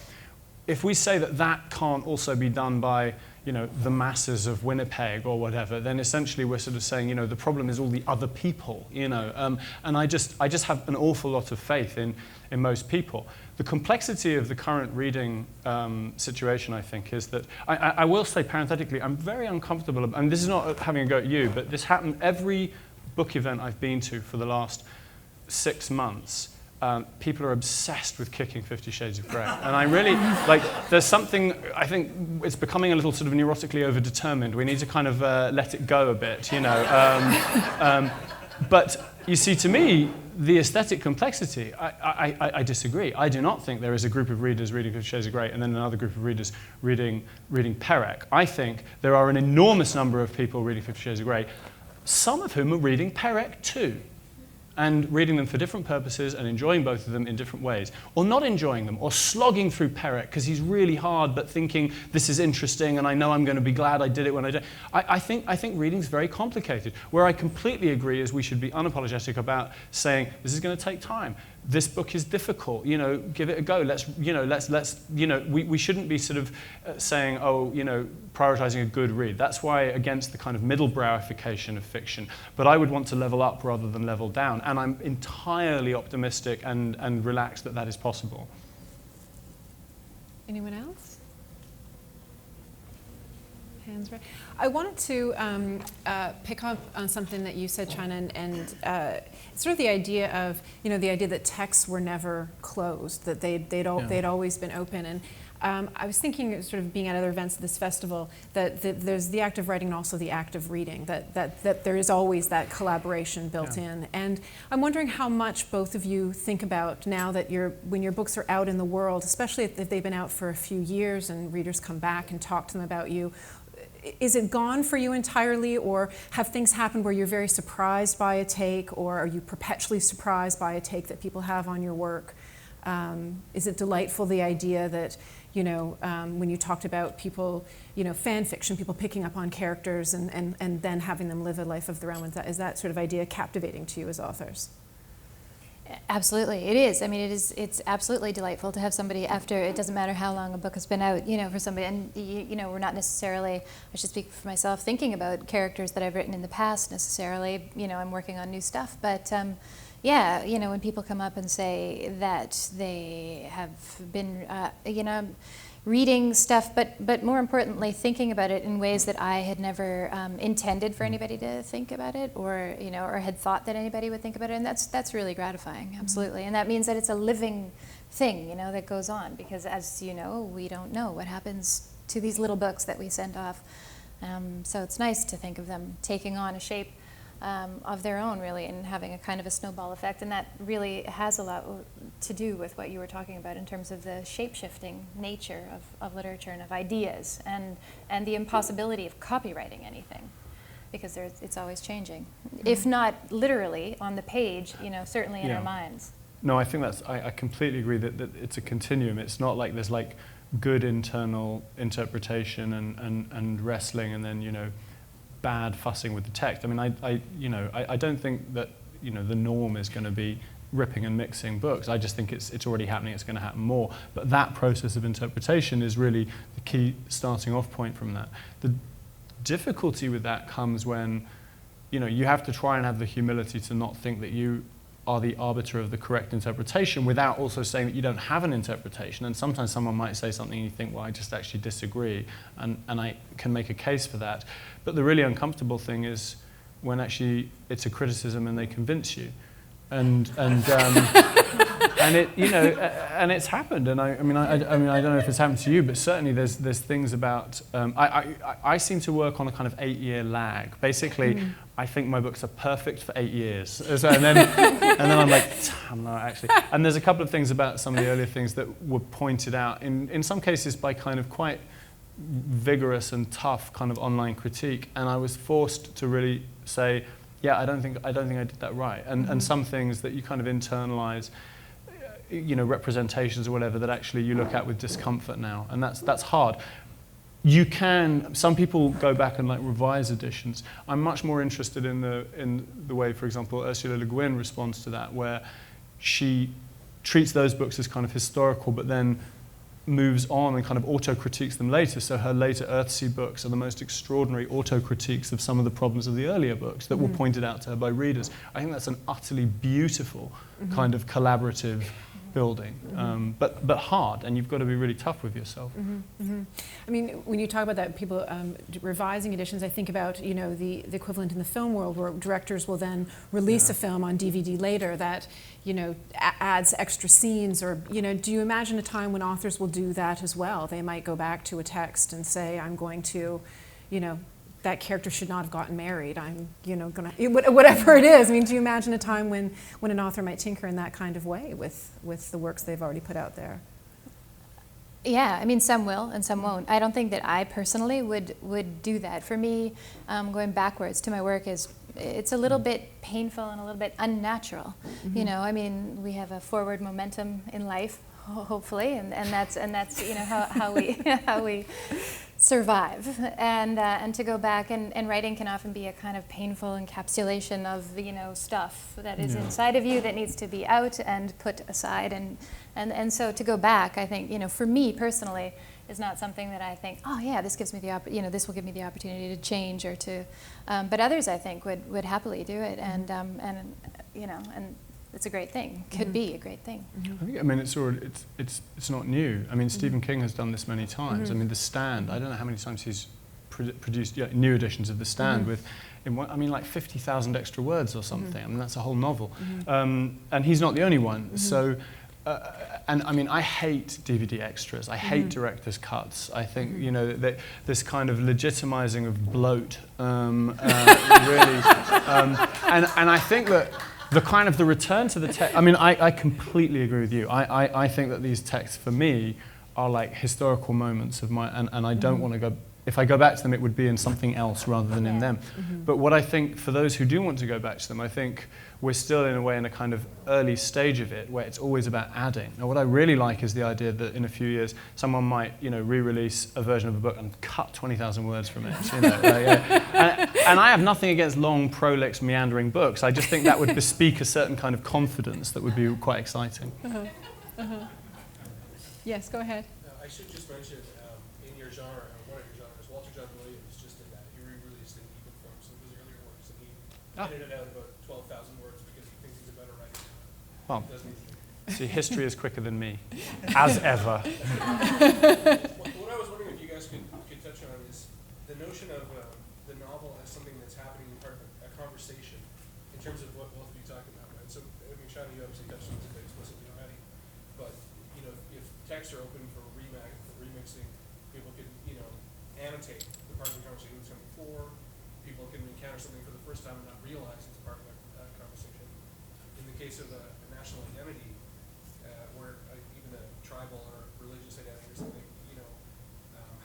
If we say that that can't also be done by, the masses of Winnipeg or whatever, then essentially we're sort of saying, the problem is all the other people, and I just have an awful lot of faith in most people. The complexity of the current reading situation, I think, is that I will say parenthetically, I'm very uncomfortable, and this is not having a go at you, but this happened every book event I've been to for the last 6 months. People are obsessed with kicking 50 Shades of Grey. And I really, there's something, I think it's becoming a little sort of neurotically overdetermined. We need to kind of let it go a bit, But you see, to me, the aesthetic complexity, I disagree. I do not think there is a group of readers reading 50 Shades of Grey and then another group of readers reading Perec. I think there are an enormous number of people reading 50 Shades of Grey, some of whom are reading Perec too, and reading them for different purposes and enjoying both of them in different ways, or not enjoying them, or slogging through Perec because he's really hard, but thinking this is interesting and I know I'm going to be glad I did it when I did. I think reading's very complicated. Where I completely agree is we should be unapologetic about saying this is going to take time. this book is difficult, give it a go. We shouldn't be sort of saying, prioritizing a good read. That's why against the kind of middle browification of fiction. But I would want to level up rather than level down. And I'm entirely optimistic and relaxed that is possible. Anyone else? Hands raised. I wanted to pick up on something that you said, China, and sort of the idea of, the idea that texts were never closed, that they'd always been open. And I was thinking, sort of being at other events at this festival, that there's the act of writing and also the act of reading, that there is always that collaboration built in. And I'm wondering how much both of you think about now that when your books are out in the world, especially if they've been out for a few years and readers come back and talk to them about you. Is it gone for you entirely, or have things happened where you're very surprised by a take, or are you perpetually surprised by a take that people have on your work? Is it delightful, the idea that, when you talked about people, fan fiction, people picking up on characters and then having them live a life of their own, is that sort of idea captivating to you as authors? Absolutely, it is. I mean, it's absolutely delightful to have somebody, after, it doesn't matter how long a book has been out, for somebody, and we're not necessarily, I should speak for myself, thinking about characters that I've written in the past necessarily. I'm working on new stuff, but yeah, when people come up and say that they have been, reading stuff, but more importantly, thinking about it in ways that I had never intended for anybody to think about it, or or had thought that anybody would think about it, and that's really gratifying, absolutely. And that means that it's a living thing, that goes on, because as you know, we don't know what happens to these little books that we send off. So it's nice to think of them taking on a shape of their own, really, and having a kind of a snowball effect. And that really has a lot to do with what you were talking about in terms of the shape-shifting nature of literature and of ideas, and the impossibility of copywriting anything, because it's always changing. If not literally on the page, certainly in our minds. No, I think I completely agree that it's a continuum. It's not like there's like good internal interpretation and wrestling, and then, bad fussing with the text. I mean, I don't think that the norm is going to be ripping and mixing books. I just think it's already happening. It's going to happen more. But that process of interpretation is really the key starting off point from that. The difficulty with that comes when you have to try and have the humility to not think that you are the arbiter of the correct interpretation, without also saying that you don't have an interpretation. And sometimes someone might say something and you think, well, I just actually disagree, and I can make a case for that. But the really uncomfortable thing is when actually it's a criticism and they convince you. And it, and it's happened. And I mean, I don't know if it's happened to you, but certainly there's things about, I seem to work on a kind of 8-year lag. Basically, I think my books are perfect for 8 years. And then I'm like, I'm not actually. And there's a couple of things about some of the earlier things that were pointed out, in some cases by kind of quite vigorous and tough kind of online critique. And I was forced to really say, yeah, I don't think I did that right. And some things that you kind of internalize, representations or whatever, that actually you look at with discomfort now. And that's hard. Some people go back and like revise editions. I'm much more interested in the way, for example, Ursula Le Guin responds to that, where she treats those books as kind of historical, but then moves on and kind of auto-critiques them later. So her later Earthsea books are the most extraordinary auto-critiques of some of the problems of the earlier books that were pointed out to her by readers. I think that's an utterly beautiful kind of collaborative building, but hard, and you've got to be really tough with yourself. I mean, when you talk about that, people revising editions, I think about the equivalent in the film world, where directors will then release a film on DVD later that adds extra scenes, or do you imagine a time when authors will do that as well? They might go back to a text and say, I'm going to, that character should not have gotten married. I'm, gonna, whatever it is. I mean, do you imagine a time when an author might tinker in that kind of way with the works they've already put out there? Yeah, I mean, some will and some won't. I don't think that I personally would do that. For me, going backwards to my work it's a little bit painful and a little bit unnatural. I mean, we have a forward momentum in life, hopefully, and that's how we survive, and to go back, and writing can often be a kind of painful encapsulation of, you know, stuff that is inside of you that needs to be out and put aside, and so to go back, I think, you know, for me personally, is not something that I think, oh yeah, this gives me the this will give me the opportunity to change or to, but others I think would happily do it, and you know, and it's a great thing. Could be a great thing. I mean, it's not new. I mean, Stephen King has done this many times. I mean, The Stand. I don't know how many times he's produced new editions of The Stand with, I mean, like 50,000 extra words or something. I mean, that's a whole novel. And he's not the only one. So, and I mean, I hate DVD extras. I hate director's cuts. I think, you know, this kind of legitimizing of bloat, really. And I think that the kind of the return to the text, I mean, I completely agree with you. I think that these texts, for me, are like historical moments of my, and I don't want to go, if I go back to them, it would be in something else rather than in them. But what I think, for those who do want to go back to them, I think we're still in a way in a kind of early stage of it where it's always about adding. Now, what I really like is the idea that in a few years, someone might, you know, re-release a version of a book and cut 20,000 words from it. You know, and I have nothing against long, prolix, meandering books. I just think that would bespeak a certain kind of confidence that would be quite exciting. Yes, go ahead. I should just mention, in your genre, one of your genres, Walter John Williams just did that. He re-released in ebook form some of his earlier works, and he edited out about 12,000 words because he thinks he's a better writer. Well, Doesn't he? see, history is quicker than me, as ever. What I was wondering if you guys could touch on is the notion of the novel as something that's happening in part of a conversation in terms of what both of you talking about, right? So, I mean, Shani, you obviously touched on this a bit explicitly already, but, you know, if texts are open for remixing, people can, you know, annotate the part of the conversation that's come before, people can encounter something for the first time and not realize it's part of a conversation. In the case of a national identity, where even a tribal or religious identity or something, you know,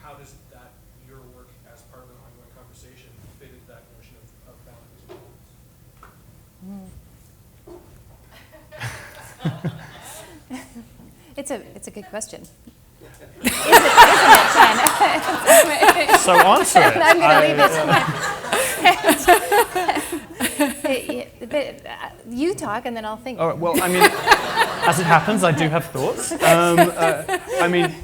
how does that, your work as part of an ongoing conversation, fit into that notion of boundaries and rules? It's a good question. So answer it. I'm going to leave it to my you talk, and then I'll think. All right, well, I mean, as it happens, I do have thoughts. I mean,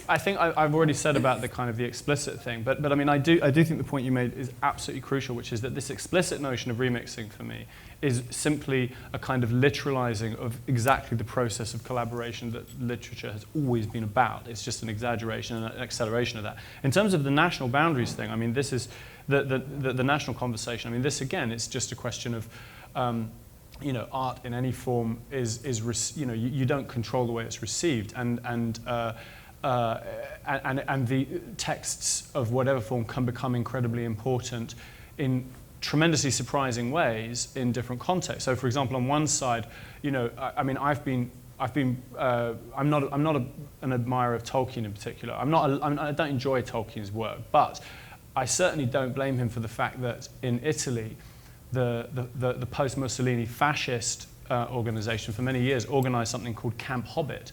I think I've already said about the kind of the explicit thing, but I mean, I do think the point you made is absolutely crucial, which is that this explicit notion of remixing for me is simply a kind of literalizing of exactly the process of collaboration that literature has always been about. It's just an exaggeration and an acceleration of that. In terms of the national boundaries thing, I mean, this is the national conversation. I mean, this again, it's just a question of, you know, art in any form is you know, you don't control the way it's received, and the texts of whatever form can become incredibly important in tremendously surprising ways in different contexts. So, for example, on one side, you know, I mean, I'm not an admirer of Tolkien in particular. I don't enjoy Tolkien's work, but I certainly don't blame him for the fact that in Italy, the post-Mussolini fascist organization for many years organized something called Camp Hobbit,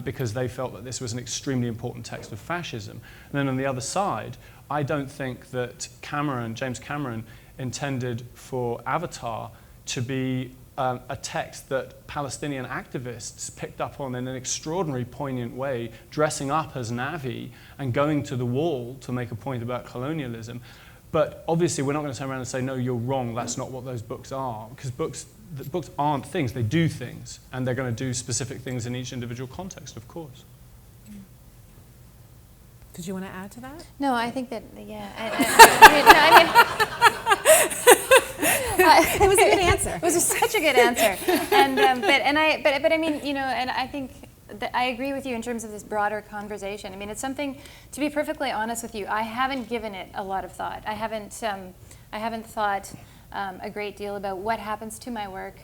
because they felt that this was an extremely important text of fascism. And then on the other side, I don't think that James Cameron, intended for Avatar to be a text that Palestinian activists picked up on in an extraordinary, poignant way, dressing up as Na'vi and going to the wall to make a point about colonialism. But obviously, we're not going to turn around and say, no, you're wrong, that's not what those books are. Because books aren't things, they do things. And they're going to do specific things in each individual context, of course. Did you want to add to that? No, I think that, yeah. It was a good answer. It was such a good answer. And but I mean, you know, and I think that I agree with you in terms of this broader conversation. I mean, it's something, to be perfectly honest with you, I haven't given it a lot of thought. I haven't thought a great deal about what happens to my work,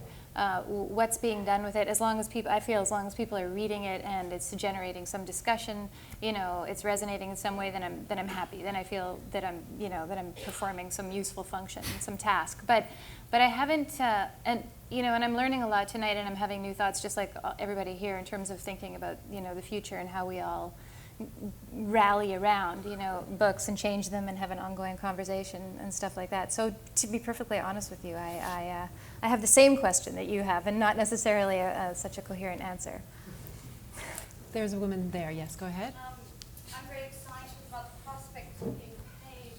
what's being done with it. As long as people are reading it and it's generating some discussion, you know, it's resonating in some way, then I'm happy. Then I feel that I'm performing some useful function, some task. But I haven't, and I'm learning a lot tonight, and I'm having new thoughts, just like everybody here, in terms of thinking about, you know, the future and how we all rally around, books and change them and have an ongoing conversation and stuff like that. So to be perfectly honest with you, I have the same question that you have, and not necessarily such a coherent answer. There's a woman there. Yes, go ahead. I'm very excited about the prospect of being paid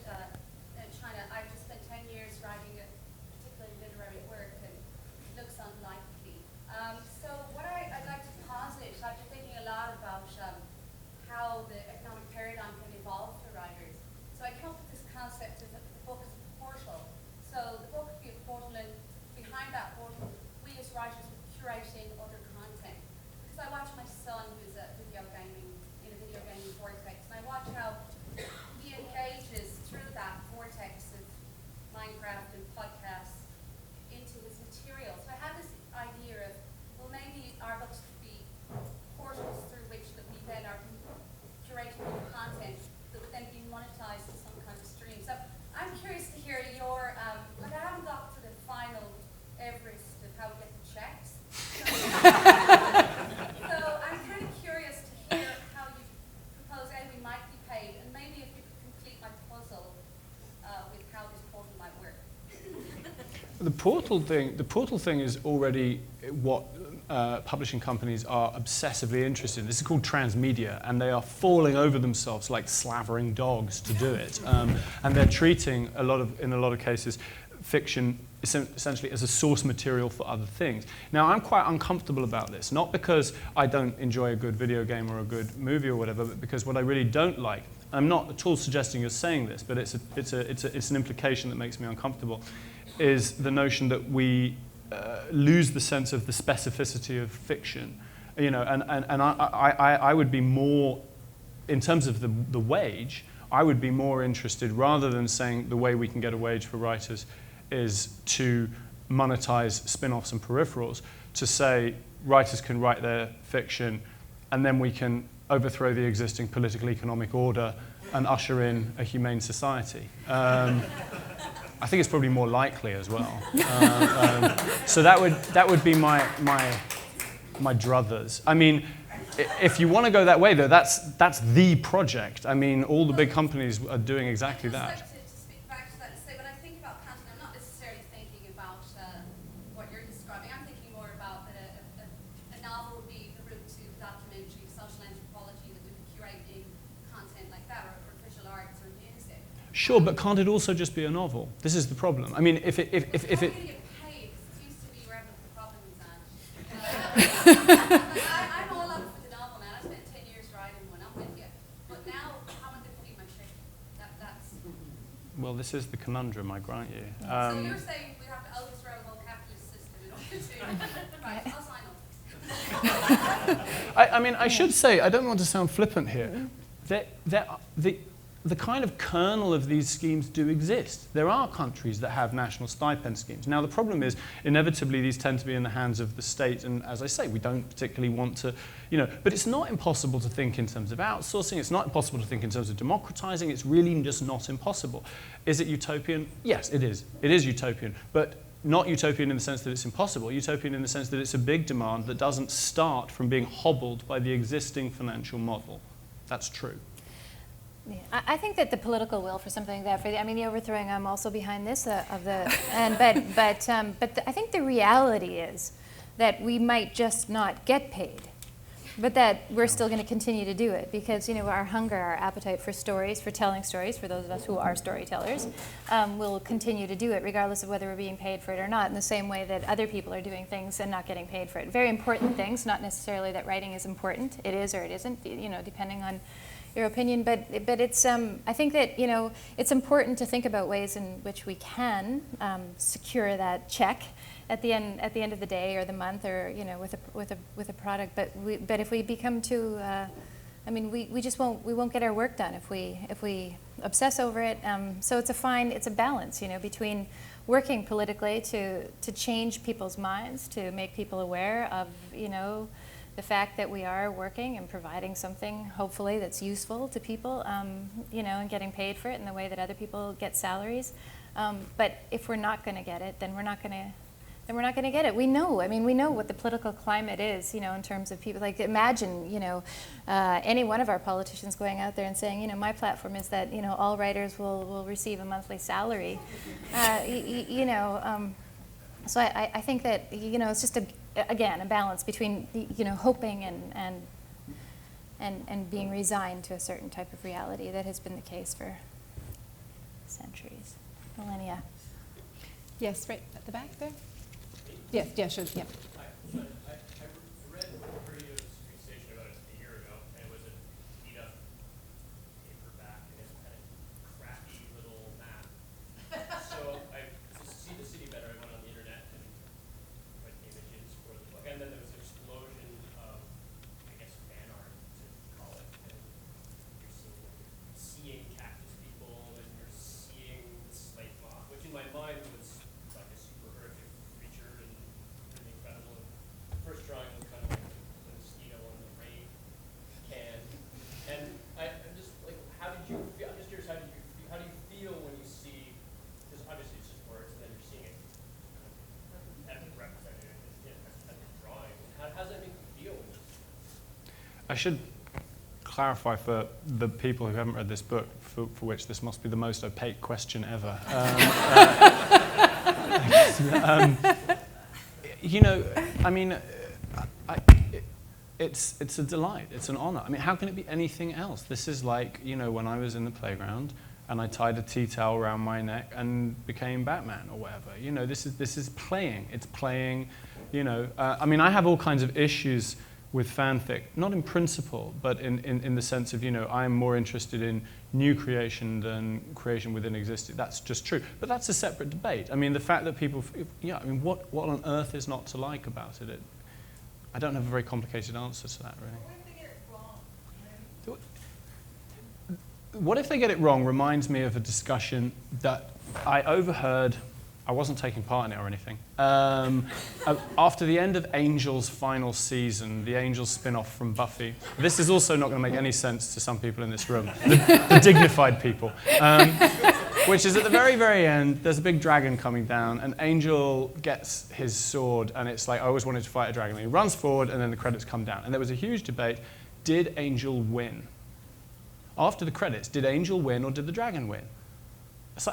in China. I've just spent 10 years writing a particularly literary work, and it looks unlikely. So what I'd like to posit, I've been thinking a lot about how the economic paradigm can evolve for writers. So I came up with this concept of the book as a portal. So the book would be a portal, and behind that portal, we as writers would be curating other content. Because I watch my son, who's in a video gaming vortex, and I watch how he engages through that vortex of Minecraft and podcasts into his material. So I had this idea of, well, maybe our books could be portals through which that we then are curating new content that would then be monetized in some kind of stream. So I'm curious to hear your, like I haven't got to the final Everest of how we get the checks. So I'm kind of curious to hear how you propose we might be paid, and maybe if you could complete my puzzle with how this portal might work. The portal thing is already what publishing companies are obsessively interested in. This is called transmedia, and they are falling over themselves like slavering dogs to do it. And they're treating in a lot of cases, fiction essentially as a source material for other things. Now, I'm quite uncomfortable about this, not because I don't enjoy a good video game or a good movie or whatever, but because what I really don't like, I'm not at all suggesting you're saying this, but it's an implication that makes me uncomfortable, is the notion that we lose the sense of the specificity of fiction. And I would be more, in terms of the wage, I would be more interested, rather than saying the way we can get a wage for writers is to monetize spin-offs and peripherals, to say writers can write their fiction and then we can overthrow the existing political economic order and usher in a humane society. I think it's probably more likely as well. So that would be my druthers. I mean, if you want to go that way, though, that's the project. I mean, all the big companies are doing exactly that. To speak back to that and say, when I think about content, I'm not necessarily thinking about what you're describing. I'm thinking more about that a novel would be the route to documentary, social anthropology, that would be curating content like that, or visual arts or music. Sure, but can't it also just be a novel? This is the problem. I mean, if it How are you going to get paid? It used to be wherever the problem is at. I'm all up for the novel, man. I spent 10 years writing one. I'm with you. But now, how am I going to feed my chicken? That's. Well, this is the conundrum, I grant you. So you're saying we have to overthrow the whole capitalist system in order to. Right, I'll sign up. I mean, I should say, I don't want to sound flippant here, the kind of kernel of these schemes do exist. There are countries that have national stipend schemes. Now, the problem is, inevitably, these tend to be in the hands of the state, and as I say, we don't particularly want to, but it's not impossible to think in terms of outsourcing. It's not impossible to think in terms of democratizing. It's really just not impossible. Is it utopian? Yes, it is. It is utopian, but not utopian in the sense that it's impossible, utopian in the sense that it's a big demand that doesn't start from being hobbled by the existing financial model. That's true. Yeah, I think that the political will for something like that, I mean, the overthrowing, I'm also behind this but I think the reality is that we might just not get paid, but that we're still going to continue to do it because, our hunger, our appetite for stories, for telling stories, for those of us who are storytellers, will continue to do it regardless of whether we're being paid for it or not, in the same way that other people are doing things and not getting paid for it. Very important things, not necessarily that writing is important. It is or it isn't, depending on your opinion, but it's I think that it's important to think about ways in which we can secure that check at the end of the day or the month or with a product. But if we become too, we won't get our work done if we obsess over it. So it's a balance between working politically to change people's minds, to make people aware of the fact that we are working and providing something, hopefully, that's useful to people, and getting paid for it in the way that other people get salaries. But if we're not going to get it, then we're not going to then we're not going to get it. We know, I mean, we know what the political climate is, you know, in terms of people. Like, imagine, you know, any one of our politicians going out there and saying, you know, my platform is that, you know, all writers will receive a monthly salary. You know, so I think that, you know, it's just, again, a balance between, you know, hoping and being resigned to a certain type of reality that has been the case for centuries, millennia. Yes, right at the back there. Yes, yeah, sure, yeah. I read Radio's presentation about it a year ago, and it was a beat-up paperback, and it had a crappy little map. So to see the city better, I went on the internet and put images for the book, and then there was an explosion of, I guess, fan art to call it, and you're seeing cactus people, and you're seeing the slate moth, which in my mind was like a super horrific creature and really incredible. The first drawing was kind of like the mosquito on the rain can. And I'm just like, how did you feel? I'm just curious, how do you feel when you see, because obviously it's just words, and then you're seeing it kind of represented as a drawing. How does that make you feel when you see it? I should clarify for the people who haven't read this book, for which this must be the most opaque question ever. You know, I mean, it's a delight. It's an honor. I mean, how can it be anything else? This is like, you know, when I was in the playground and I tied a tea towel around my neck and became Batman or whatever. You know, this is playing. It's playing. You know, I mean, I have all kinds of issues with fanfic, not in principle, but in the sense of, you know, I'm more interested in new creation than creation within existing. That's just true. But that's a separate debate. I mean, the fact that people, yeah, I mean, what on earth is not to like about it? I don't have a very complicated answer to that, really. What if they get it wrong? What if they get it wrong reminds me of a discussion that I overheard. I wasn't taking part in it or anything. After the end of Angel's final season, the Angel spin-off from Buffy. This is also not going to make any sense to some people in this room, the dignified people. Which is at the very, very end, there's a big dragon coming down, and Angel gets his sword, and it's like, I always wanted to fight a dragon. And he runs forward, and then the credits come down. And there was a huge debate, did Angel win? After the credits, did Angel win or did the dragon win?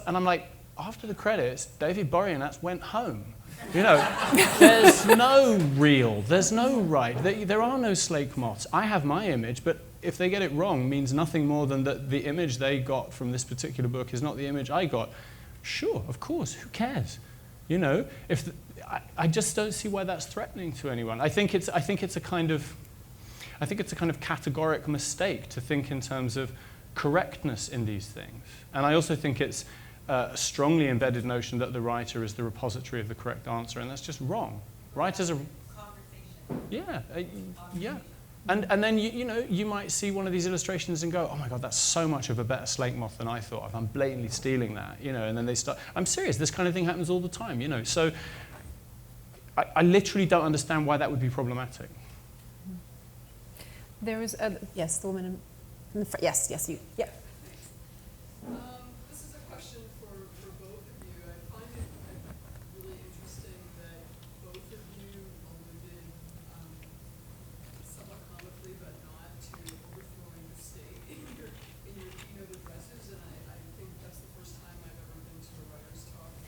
And I'm like, after the credits, David Boreanaz went home. You know, there's no real, there's no right. There are no slake moths. I have my image, but if they get it wrong, means nothing more than that the image they got from this particular book is not the image I got. Sure, of course, who cares? You know, I just don't see why that's threatening to anyone. I think it's a kind of categoric mistake to think in terms of correctness in these things. And I also think it's a strongly embedded notion that the writer is the repository of the correct answer, and that's just wrong. Writers are... Conversation. Yeah. And then, you know, you might see one of these illustrations and go, oh my God, that's so much of a better slake moth than I thought of. I'm blatantly stealing that, you know, and then they start... I'm serious, this kind of thing happens all the time, you know. So I literally don't understand why that would be problematic. There was a, yes, the woman in the front. Yes, you. Yeah. This is a question for both of you. I find it really interesting that both of you alluded somewhat comically, but not to overthrowing the state in your keynote addresses, and I think that's the first time I've ever been to a writer's talk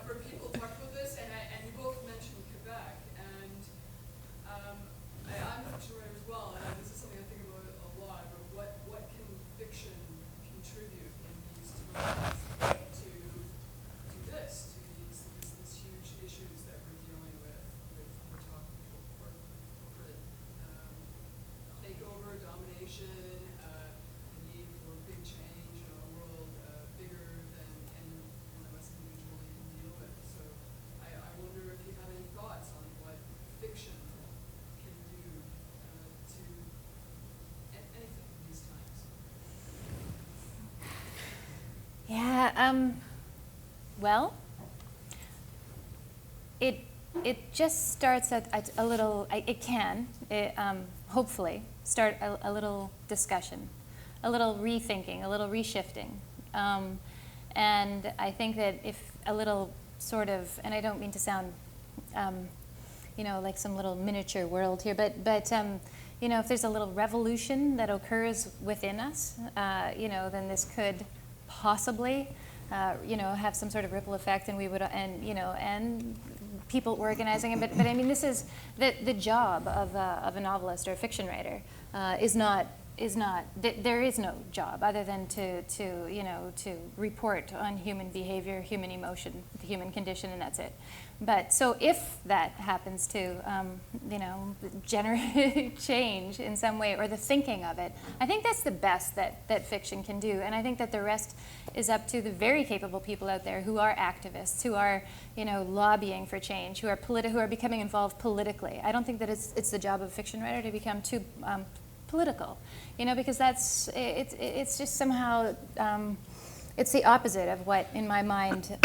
where people talk about this, and you both mentioned Quebec, and I'm a fiction writer as well, and this is something I think about a lot, but what can fiction contribute in these times to this, to these huge issues that we're dealing with we're talking corporate takeover, domination, the need for big change in a world bigger than any one of us individually can deal with. So I wonder if you have any thoughts on what fiction can do to anything in these times. Yeah, well, it just starts at a little, it can, hopefully, start a little discussion, a little rethinking, a little reshifting. And I think that if a little sort of, and I don't mean to sound, you know, like some little miniature world here, but you know, if there's a little revolution that occurs within us, you know, then this could possibly, you know, have some sort of ripple effect, and we would, and you know, and people organizing it. But I mean, this is the job of a novelist or a fiction writer there is no job other than to you know, to report on human behavior, human emotion, the human condition, and that's it. But so if that happens to you know, generate change in some way, or the thinking of it, I think that's the best that fiction can do. And I think that the rest is up to the very capable people out there who are activists, who are, you know, lobbying for change, who are becoming involved politically. I don't think that it's the job of a fiction writer to become too political, you know, because it's just somehow it's the opposite of what, in my mind,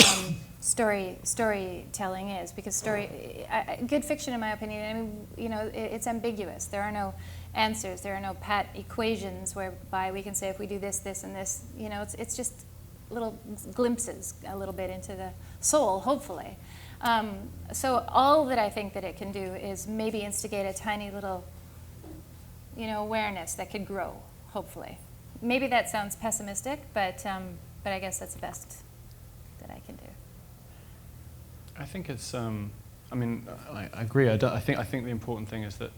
storytelling is. Because good fiction, in my opinion, I mean, you know, it's ambiguous. There are no answers. There are no pat equations whereby we can say if we do this, this, and this. You know, it's just little glimpses, a little bit into the soul, hopefully. So all that I think that it can do is maybe instigate a tiny little, you know, awareness that could grow, hopefully. Maybe that sounds pessimistic, but I guess that's the best that I can do. I think it's. I mean, I agree. I think the important thing is that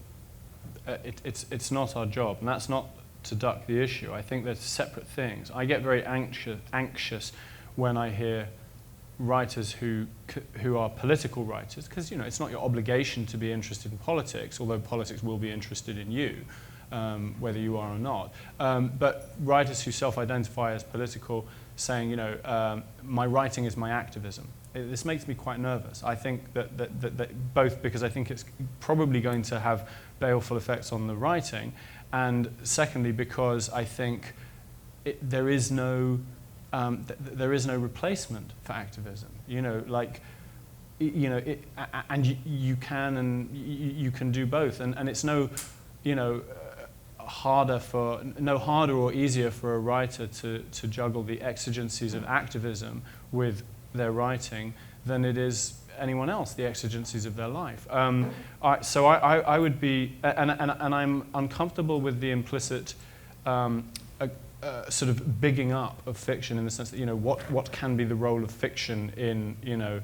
it's not our job, and that's not to duck the issue. I think they're separate things. I get very anxious when I hear writers who are political writers, because, you know, it's not your obligation to be interested in politics, although politics will be interested in you, whether you are or not. But writers who self-identify as political, saying, you know, my writing is my activism. This makes me quite nervous. I think that both because I think it's probably going to have baleful effects on the writing, and secondly because I think there is no replacement for activism. You know, like, you know, and you can do both, and it's no, you know, no harder or easier for a writer to juggle the exigencies of activism with their writing than it is anyone else, the exigencies of their life. So I would be, and I'm uncomfortable with the implicit sort of bigging up of fiction, in the sense that, you know, what can be the role of fiction in, you know,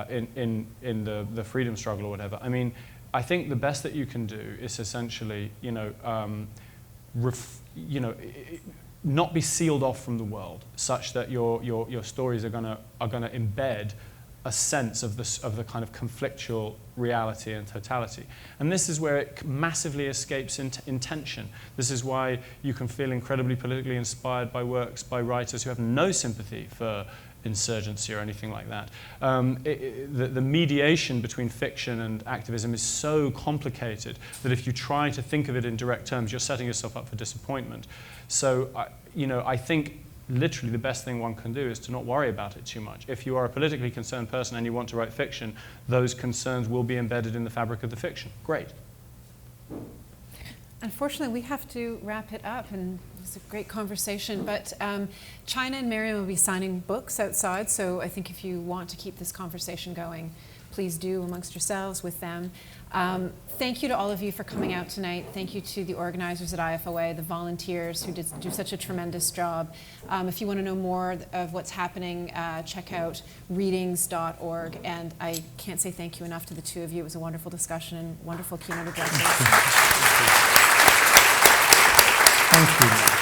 in the freedom struggle or whatever. I mean, I think the best that you can do is essentially, you know, not be sealed off from the world, such that your stories are gonna embed a sense of the kind of conflictual reality and totality. And this is where it massively escapes intention. This is why you can feel incredibly politically inspired by works by writers who have no sympathy for insurgency or anything like that. The mediation between fiction and activism is so complicated that if you try to think of it in direct terms, you're setting yourself up for disappointment. So, you know, I think literally the best thing one can do is to not worry about it too much. If you are a politically concerned person and you want to write fiction, those concerns will be embedded in the fabric of the fiction. Great. Unfortunately, we have to wrap it up, and it was a great conversation. But China and Miriam will be signing books outside, so I think if you want to keep this conversation going, please do amongst yourselves with them. Thank you to all of you for coming out tonight. Thank you to the organizers at IFOA, the volunteers who do such a tremendous job. If you want to know more of what's happening, check out readings.org. And I can't say thank you enough to the two of you. It was a wonderful discussion and wonderful keynote addresses. Thank you.